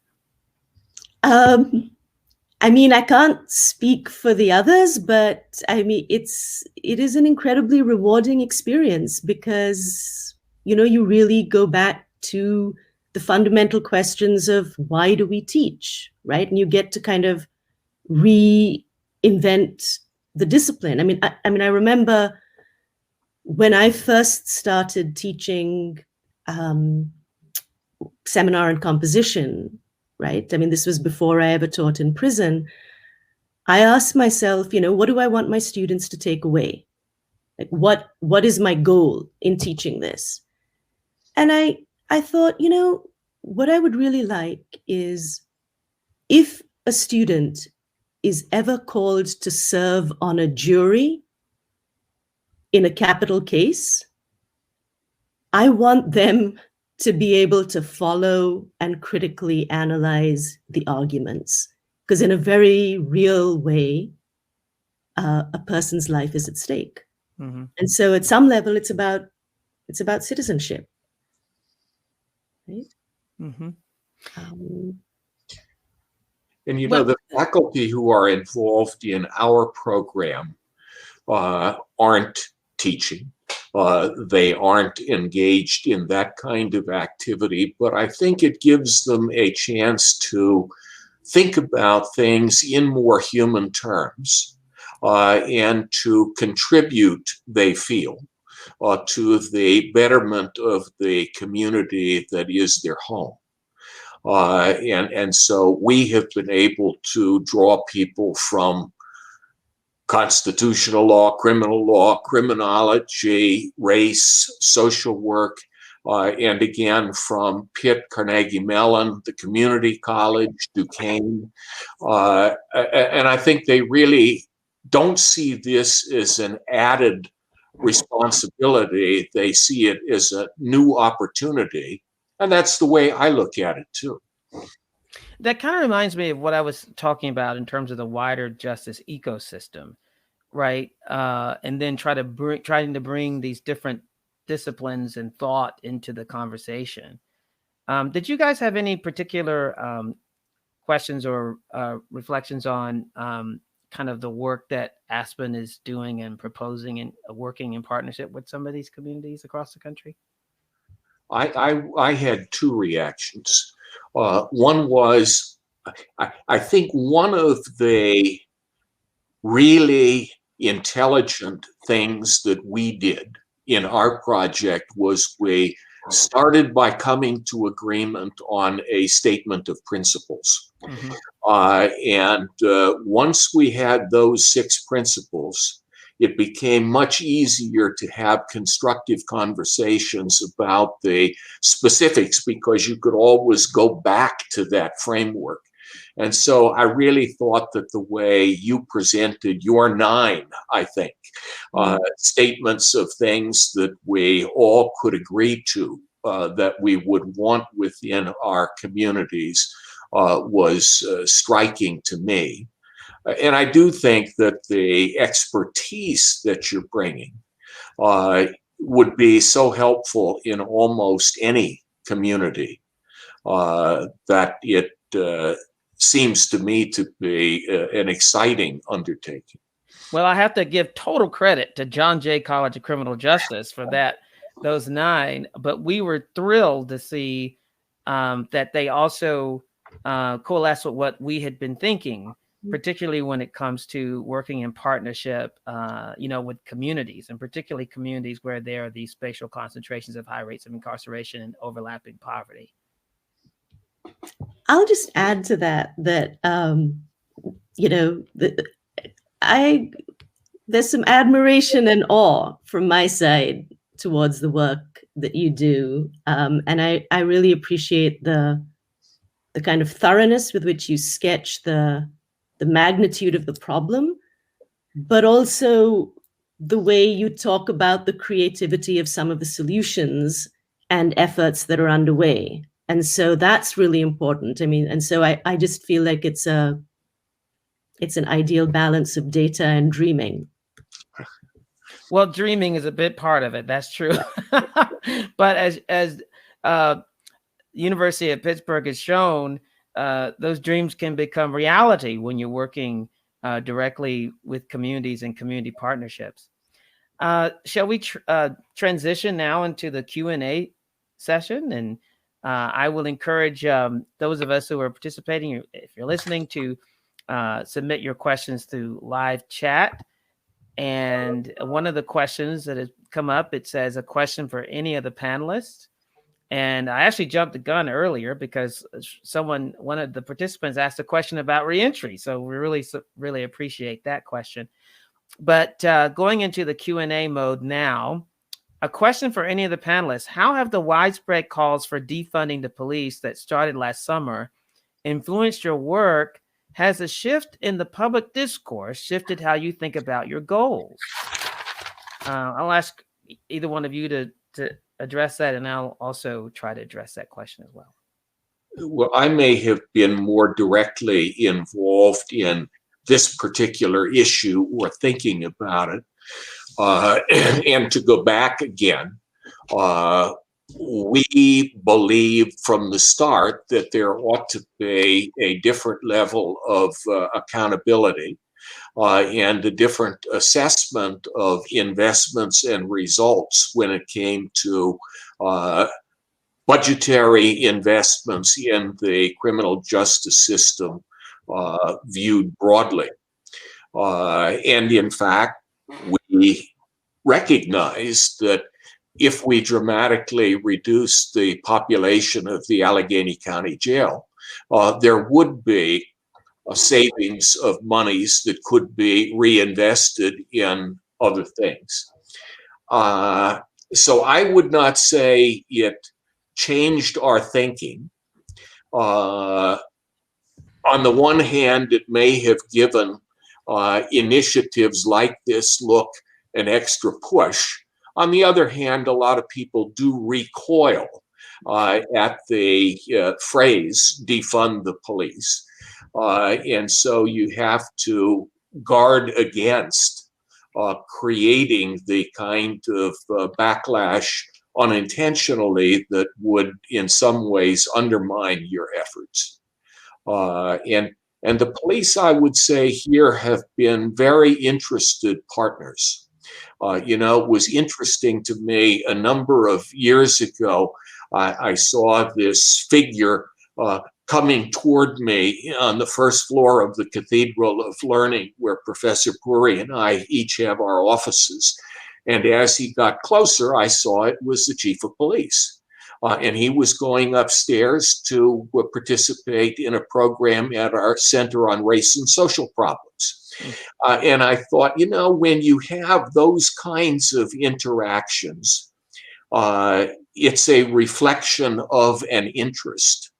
I mean, I can't speak for the others, but I mean, it is an incredibly rewarding experience because, you really go back to the fundamental questions of why do we teach, right? And you get to kind of reinvent the discipline. I mean, I remember when I first started teaching seminar and composition, right? I mean, this was before I ever taught in prison. I asked myself, what do I want my students to take away? Like, what is my goal in teaching this? And I thought, what I would really like is if a student is ever called to serve on a jury in a capital case, I want them to be able to follow and critically analyze the arguments, because in a very real way, a person's life is at stake. Mm-hmm. And so at some level, it's about citizenship. Right? Mm-hmm. And the faculty who are involved in our program aren't teaching. They aren't engaged in that kind of activity, but I think it gives them a chance to think about things in more human terms and to contribute, they feel, to the betterment of the community that is their home. And so we have been able to draw people from constitutional law, criminal law, criminology, race, social work, and again from Pitt, Carnegie Mellon, the community college, Duquesne. And I think they really don't see this as an added responsibility. They see it as a new opportunity. And that's the way I look at it too. That kind of reminds me of what I was talking about in terms of the wider justice ecosystem, right? And then trying to bring these different disciplines and thought into the conversation. Did you guys have any particular questions or reflections on kind of the work that Aspen is doing and proposing and working in partnership with some of these communities across the country? I had two reactions. One was, I think one of the really intelligent things that we did in our project was we started by coming to agreement on a statement of principles. Mm-hmm. And once we had those 6 principles, it became much easier to have constructive conversations about the specifics because you could always go back to that framework. And so I really thought that the way you presented your 9, I think, statements of things that we all could agree to, that we would want within our communities was striking to me. And I do think that the expertise that you're bringing would be so helpful in almost any community that it seems to me to be an exciting undertaking. Well, I have to give total credit to John Jay College of Criminal Justice for those 9, but we were thrilled to see that they also coalesce with what we had been thinking, particularly when it comes to working in partnership, with communities, and particularly communities where there are these spatial concentrations of high rates of incarceration and overlapping poverty. I'll just add to that there's some admiration and awe from my side towards the work that you do, and I really appreciate the kind of thoroughness with which you sketch the magnitude of the problem, but also the way you talk about the creativity of some of the solutions and efforts that are underway. And so that's really important. I mean, and so I just feel like it's an ideal balance of data and dreaming. Well, dreaming is a big part of it. That's true. But as University of Pittsburgh has shown, those dreams can become reality when you're working directly with communities and community partnerships. Shall we transition now into the Q&A session? And I will encourage those of us who are participating, if you're listening, to submit your questions through live chat. And one of the questions that has come up, it says a question for any of the panelists. And I actually jumped the gun earlier because one of the participants asked a question about reentry. So we really appreciate that question. But going into the Q&A mode now, a question for any of the panelists: how have the widespread calls for defunding the police that started last summer influenced your work? Has a shift in the public discourse shifted how you think about your goals? I'll ask either one of you to address that, and I'll also try to address that question as well. Well, I may have been more directly involved in this particular issue or thinking about it. And to go back again, we believe from the start that there ought to be a different level of accountability and a different assessment of investments and results when it came to budgetary investments in the criminal justice system viewed broadly. And in fact, we recognize that if we dramatically reduce the population of the Allegheny County Jail, there would be a savings of monies that could be reinvested in other things. So I would not say it changed our thinking. On the one hand, it may have given initiatives like this look an extra push. On the other hand, a lot of people do recoil at the phrase defund the police. And so you have to guard against creating the kind of backlash unintentionally that would in some ways undermine your efforts. And the police, I would say here, have been very interested partners. It was interesting to me a number of years ago, I saw this figure coming toward me on the first floor of the Cathedral of Learning, where Professor Puri and I each have our offices. And as he got closer, I saw it was the chief of police. And he was going upstairs to participate in a program at our Center on Race and Social Problems. And I thought, when you have those kinds of interactions, it's a reflection of an interest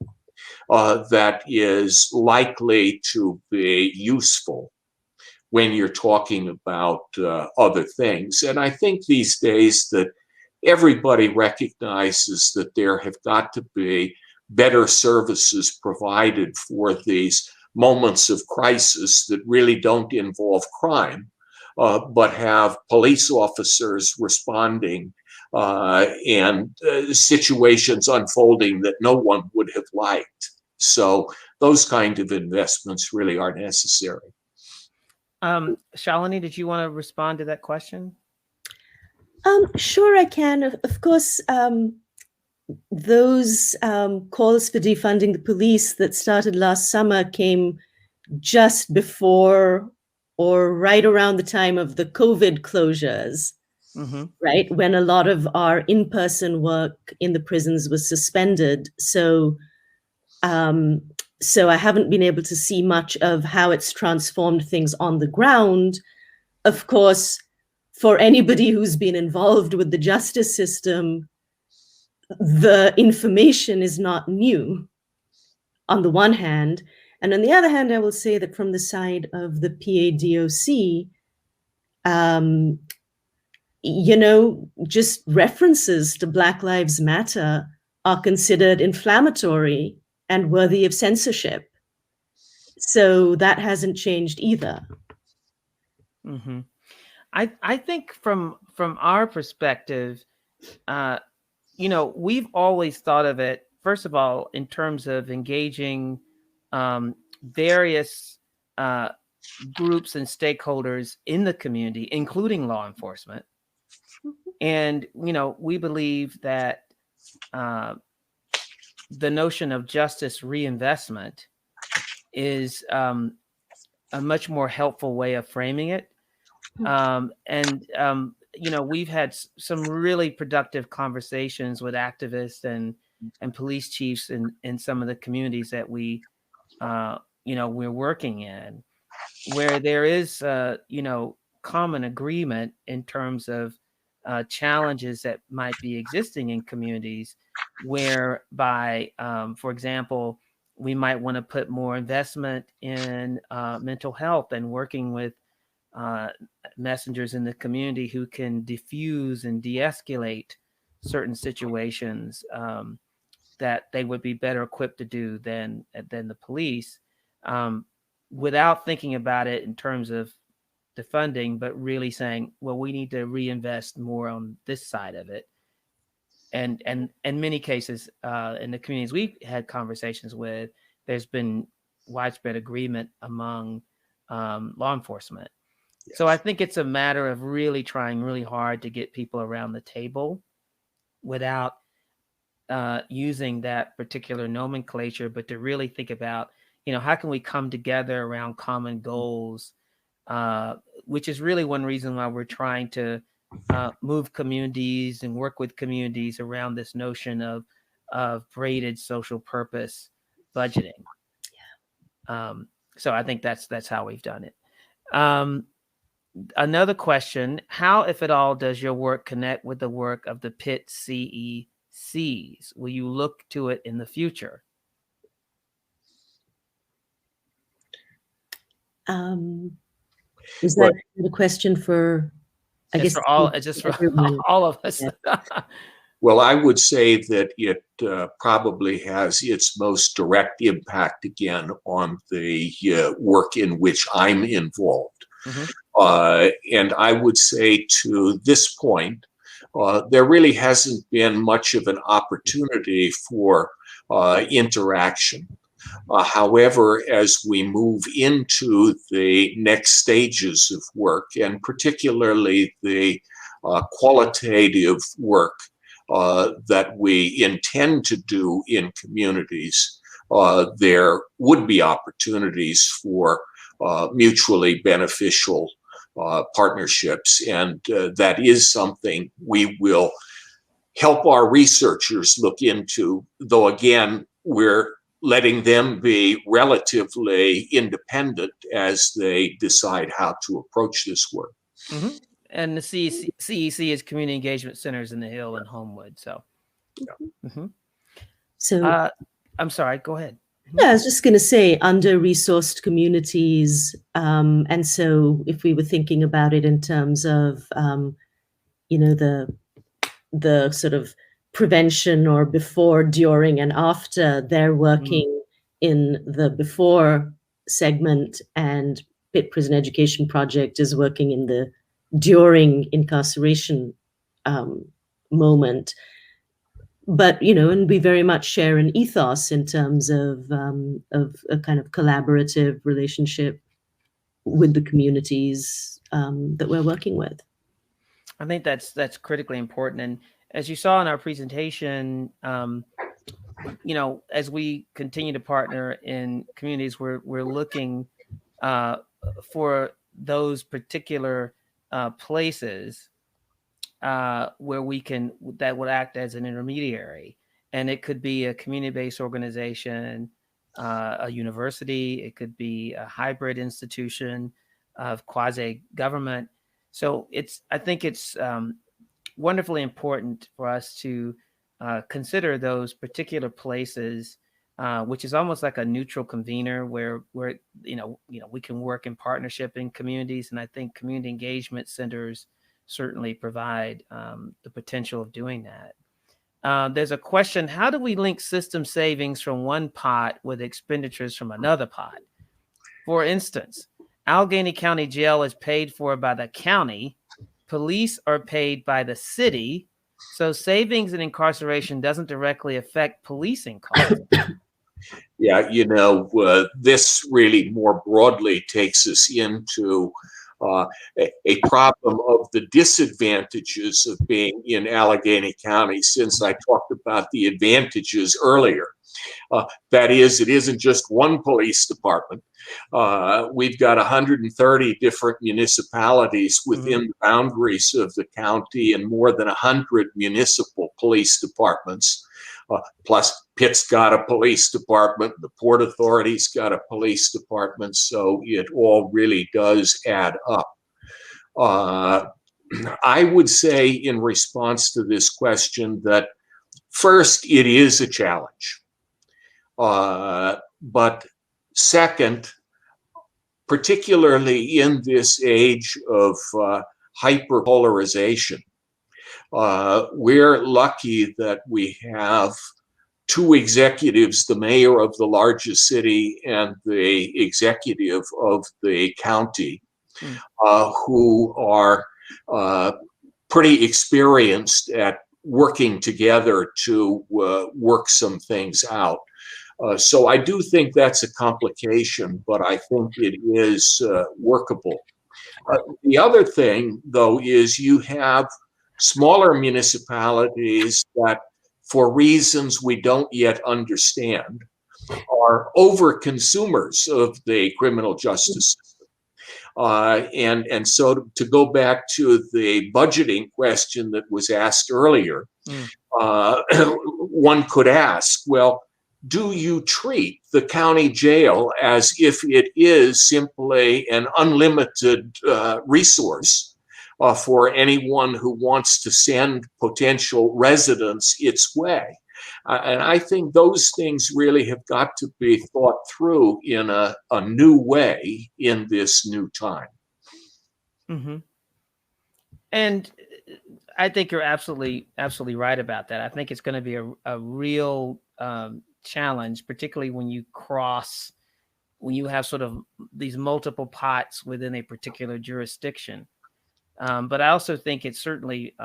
that is likely to be useful when you're talking about other things. And I think these days that everybody recognizes that there have got to be better services provided for these moments of crisis that really don't involve crime, but have police officers responding and situations unfolding that no one would have liked. So those kind of investments really are necessary. Shalini, did you want to respond to that question? Sure, I can. Of course, those calls for defunding the police that started last summer came just before or right around the time of the COVID closures, right? When a lot of our in-person work in the prisons was suspended. So I haven't been able to see much of how it's transformed things on the ground. Of course, for anybody who's been involved with the justice system, the information is not new on the one hand. And on the other hand, I will say that from the side of the PADOC, just references to Black Lives Matter are considered inflammatory and worthy of censorship. So that hasn't changed either. Mm-hmm. I think from our perspective, we've always thought of it, first of all, in terms of engaging various groups and stakeholders in the community, including law enforcement. And, we believe that the notion of justice reinvestment is a much more helpful way of framing it. We've had some really productive conversations with activists and police chiefs in some of the communities that we're working in, where there is, common agreement in terms of challenges that might be existing in communities, whereby, for example, we might want to put more investment in mental health and working with messengers in the community who can diffuse and de-escalate certain situations that they would be better equipped to do than the police, without thinking about it in terms of the funding, but really saying, well, we need to reinvest more on this side of it. And in many cases, in the communities we've had conversations with, there's been widespread agreement among law enforcement. Yes. So I think it's a matter of really trying really hard to get people around the table without using that particular nomenclature, but to really think about, how can we come together around common goals, which is really one reason why we're trying to move communities and work with communities around this notion of braided social purpose budgeting. Yeah. So I think that's how we've done it. Another question: how, if at all, does your work connect with the work of the Pitt CECs? Will you look to it in the future? Is that the question for? I guess for all of us. Yeah. Well, I would say that it probably has its most direct impact again on the work in which I'm involved. Mm-hmm. And I would say to this point, there really hasn't been much of an opportunity for interaction. However, as we move into the next stages of work, and particularly the qualitative work that we intend to do in communities, there would be opportunities for mutually beneficial partnerships. And that is something we will help our researchers look into, though again, we're letting them be relatively independent as they decide how to approach this work. Mm-hmm. And the CEC is Community Engagement Centers in the Hill and Homewood. So, yeah. Mm-hmm. So I'm sorry, go ahead. Yeah, I was just going to say under-resourced communities. And so if we were thinking about it in terms of, the sort of prevention or before, during, and after, they're working in the before segment, and Pitt Prison Education Project is working in the during incarceration moment. But, and we very much share an ethos in terms of a kind of collaborative relationship with the communities that we're working with. I think that's critically important. And as you saw in our presentation, as we continue to partner in communities, we're looking for those particular places where that would act as an intermediary. And it could be a community-based organization, a university, it could be a hybrid institution of quasi-government. So I think it's wonderfully important for us to consider those particular places, which is almost like a neutral convener where we can work in partnership in communities. And I think community engagement centers certainly provide the potential of doing that. There's a question: how do we link system savings from one pot with expenditures from another pot? For instance, Allegheny County Jail is paid for by the county. Police are paid by the city. So savings in incarceration doesn't directly affect policing costs. Yeah, this really more broadly takes us into a problem of the disadvantages of being in Allegheny County, since I talked about the advantages earlier. That is, it isn't just one police department. We've got 130 different municipalities within the boundaries of the county and more than 100 municipal police departments. Plus, Pitt's got a police department, the Port Authority's got a police department, so it all really does add up. I would say in response to this question that first, it is a challenge. But second, particularly in this age of hyperpolarization, we're lucky that we have two executives, the mayor of the largest city and the executive of the county, who are pretty experienced at working together to work some things out. So I do think that's a complication, but I think it is workable. The other thing, though, is you have smaller municipalities that, for reasons we don't yet understand, are over-consumers of the criminal justice system. And so to go back to the budgeting question that was asked earlier, one could ask, well, do you treat the county jail as if it is simply an unlimited resource for anyone who wants to send potential residents its way? And I think those things really have got to be thought through in a new way in this new time. And I think you're absolutely right about that. I think it's going to be a real challenge, particularly when you have sort of these multiple pots within a particular jurisdiction. But I also think it's certainly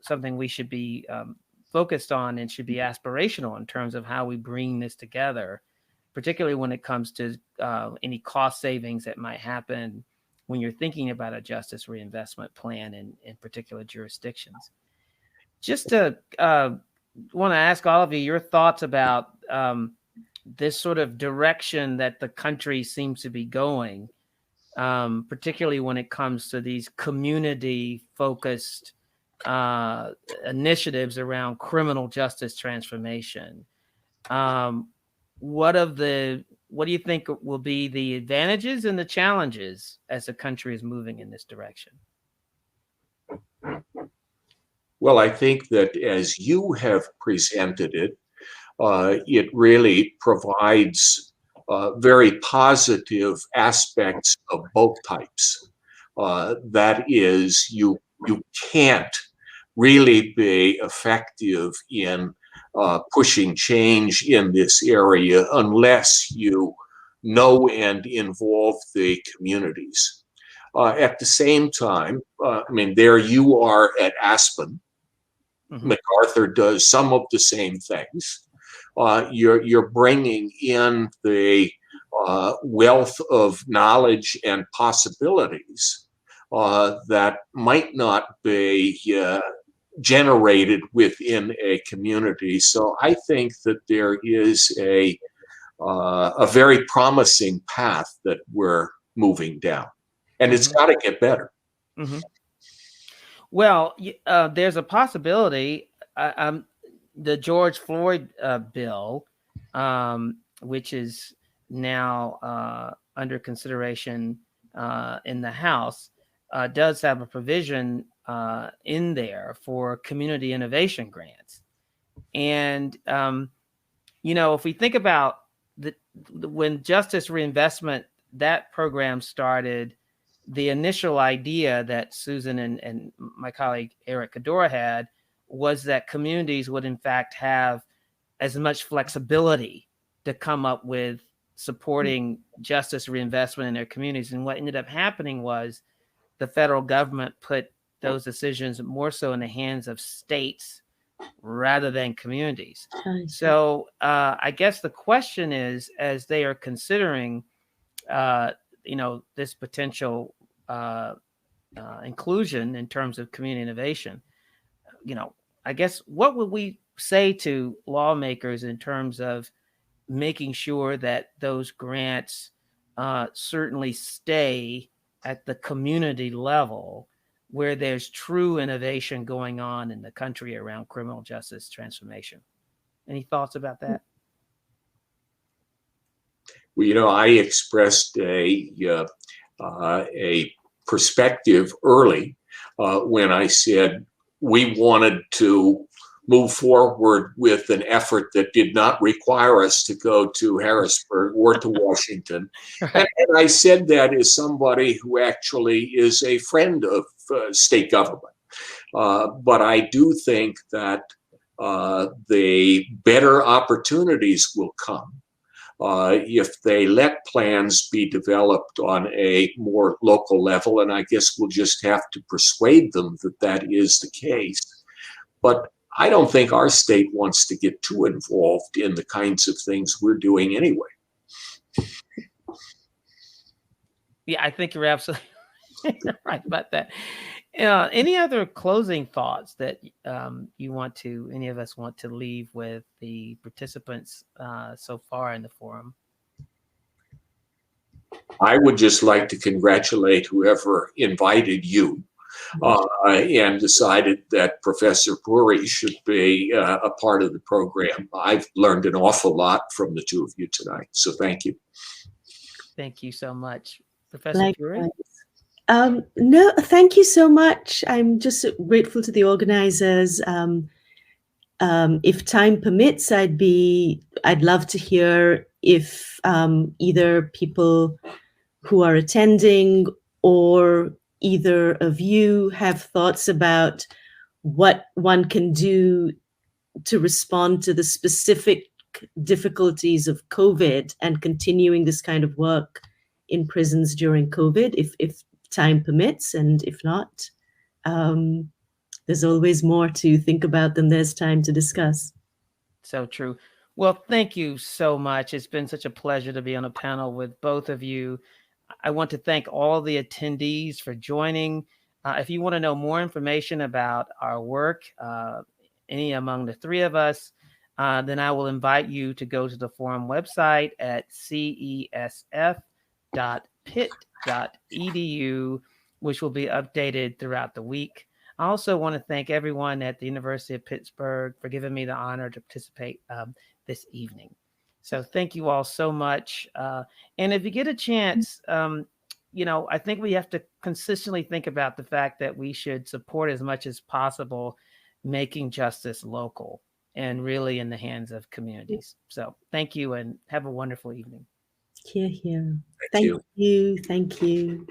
something we should be focused on and should be aspirational in terms of how we bring this together, particularly when it comes to any cost savings that might happen when you're thinking about a justice reinvestment plan in particular jurisdictions. Just to want to ask all of you your thoughts about this sort of direction that the country seems to be going, particularly when it comes to these community-focused initiatives around criminal justice transformation. What do you think will be the advantages and the challenges as the country is moving in this direction? Well, I think that as you have presented it, it really provides very positive aspects of both types. That is, you can't really be effective in pushing change in this area unless you know and involve the communities. At the same time, I mean, there you are at Aspen. MacArthur does some of the same things. You're bringing in the wealth of knowledge and possibilities that might not be generated within a community. So I think that there is a very promising path that we're moving down, and it's got to get better. Well, there's a possibility. The George Floyd bill, which is now under consideration in the House, does have a provision in there for community innovation grants. And, if we think about when Justice Reinvestment, that program started, the initial idea that Susan and my colleague Eric Cadora had was that communities would in fact have as much flexibility to come up with supporting justice reinvestment in their communities. And what ended up happening was the federal government put those decisions more so in the hands of states rather than communities. So I guess the question is, as they are considering, this potential inclusion in terms of community innovation, I guess what would we say to lawmakers in terms of making sure that those grants certainly stay at the community level where there's true innovation going on in the country around criminal justice transformation. Any thoughts about that? Well, I expressed a perspective early when I said we wanted to move forward with an effort that did not require us to go to Harrisburg or to Washington. Right. And I said that as somebody who actually is a friend of state government. But I do think that the better opportunities will come if they let plans be developed on a more local level. And I guess we'll just have to persuade them that that is the case. But I don't think our state wants to get too involved in the kinds of things we're doing anyway. Yeah, I think you're absolutely right about that. Any other closing thoughts that any of us want to leave with the participants so far in the forum? I would just like to congratulate whoever invited you and decided that Professor Puri should be a part of the program. I've learned an awful lot from the two of you tonight, so thank you. Thank you so much. Professor Puri? No, thank you so much. I'm just grateful to the organizers. If time permits, I'd love to hear if either people who are attending or either of you have thoughts about what one can do to respond to the specific difficulties of COVID and continuing this kind of work in prisons during COVID, if time permits, and if not, there's always more to think about than there's time to discuss. So true. Well, thank you so much. It's been such a pleasure to be on a panel with both of you. I want to thank all the attendees for joining. If you want to know more information about our work, any among the three of us, then I will invite you to go to the forum website at cesf.pitt.edu, which will be updated throughout the week. I also want to thank everyone at the University of Pittsburgh for giving me the honor to participate this evening. So thank you all so much. And if you get a chance, I think we have to consistently think about the fact that we should support as much as possible making justice local and really in the hands of communities. So thank you and have a wonderful evening. Hear, hear. Thank you. Thank you.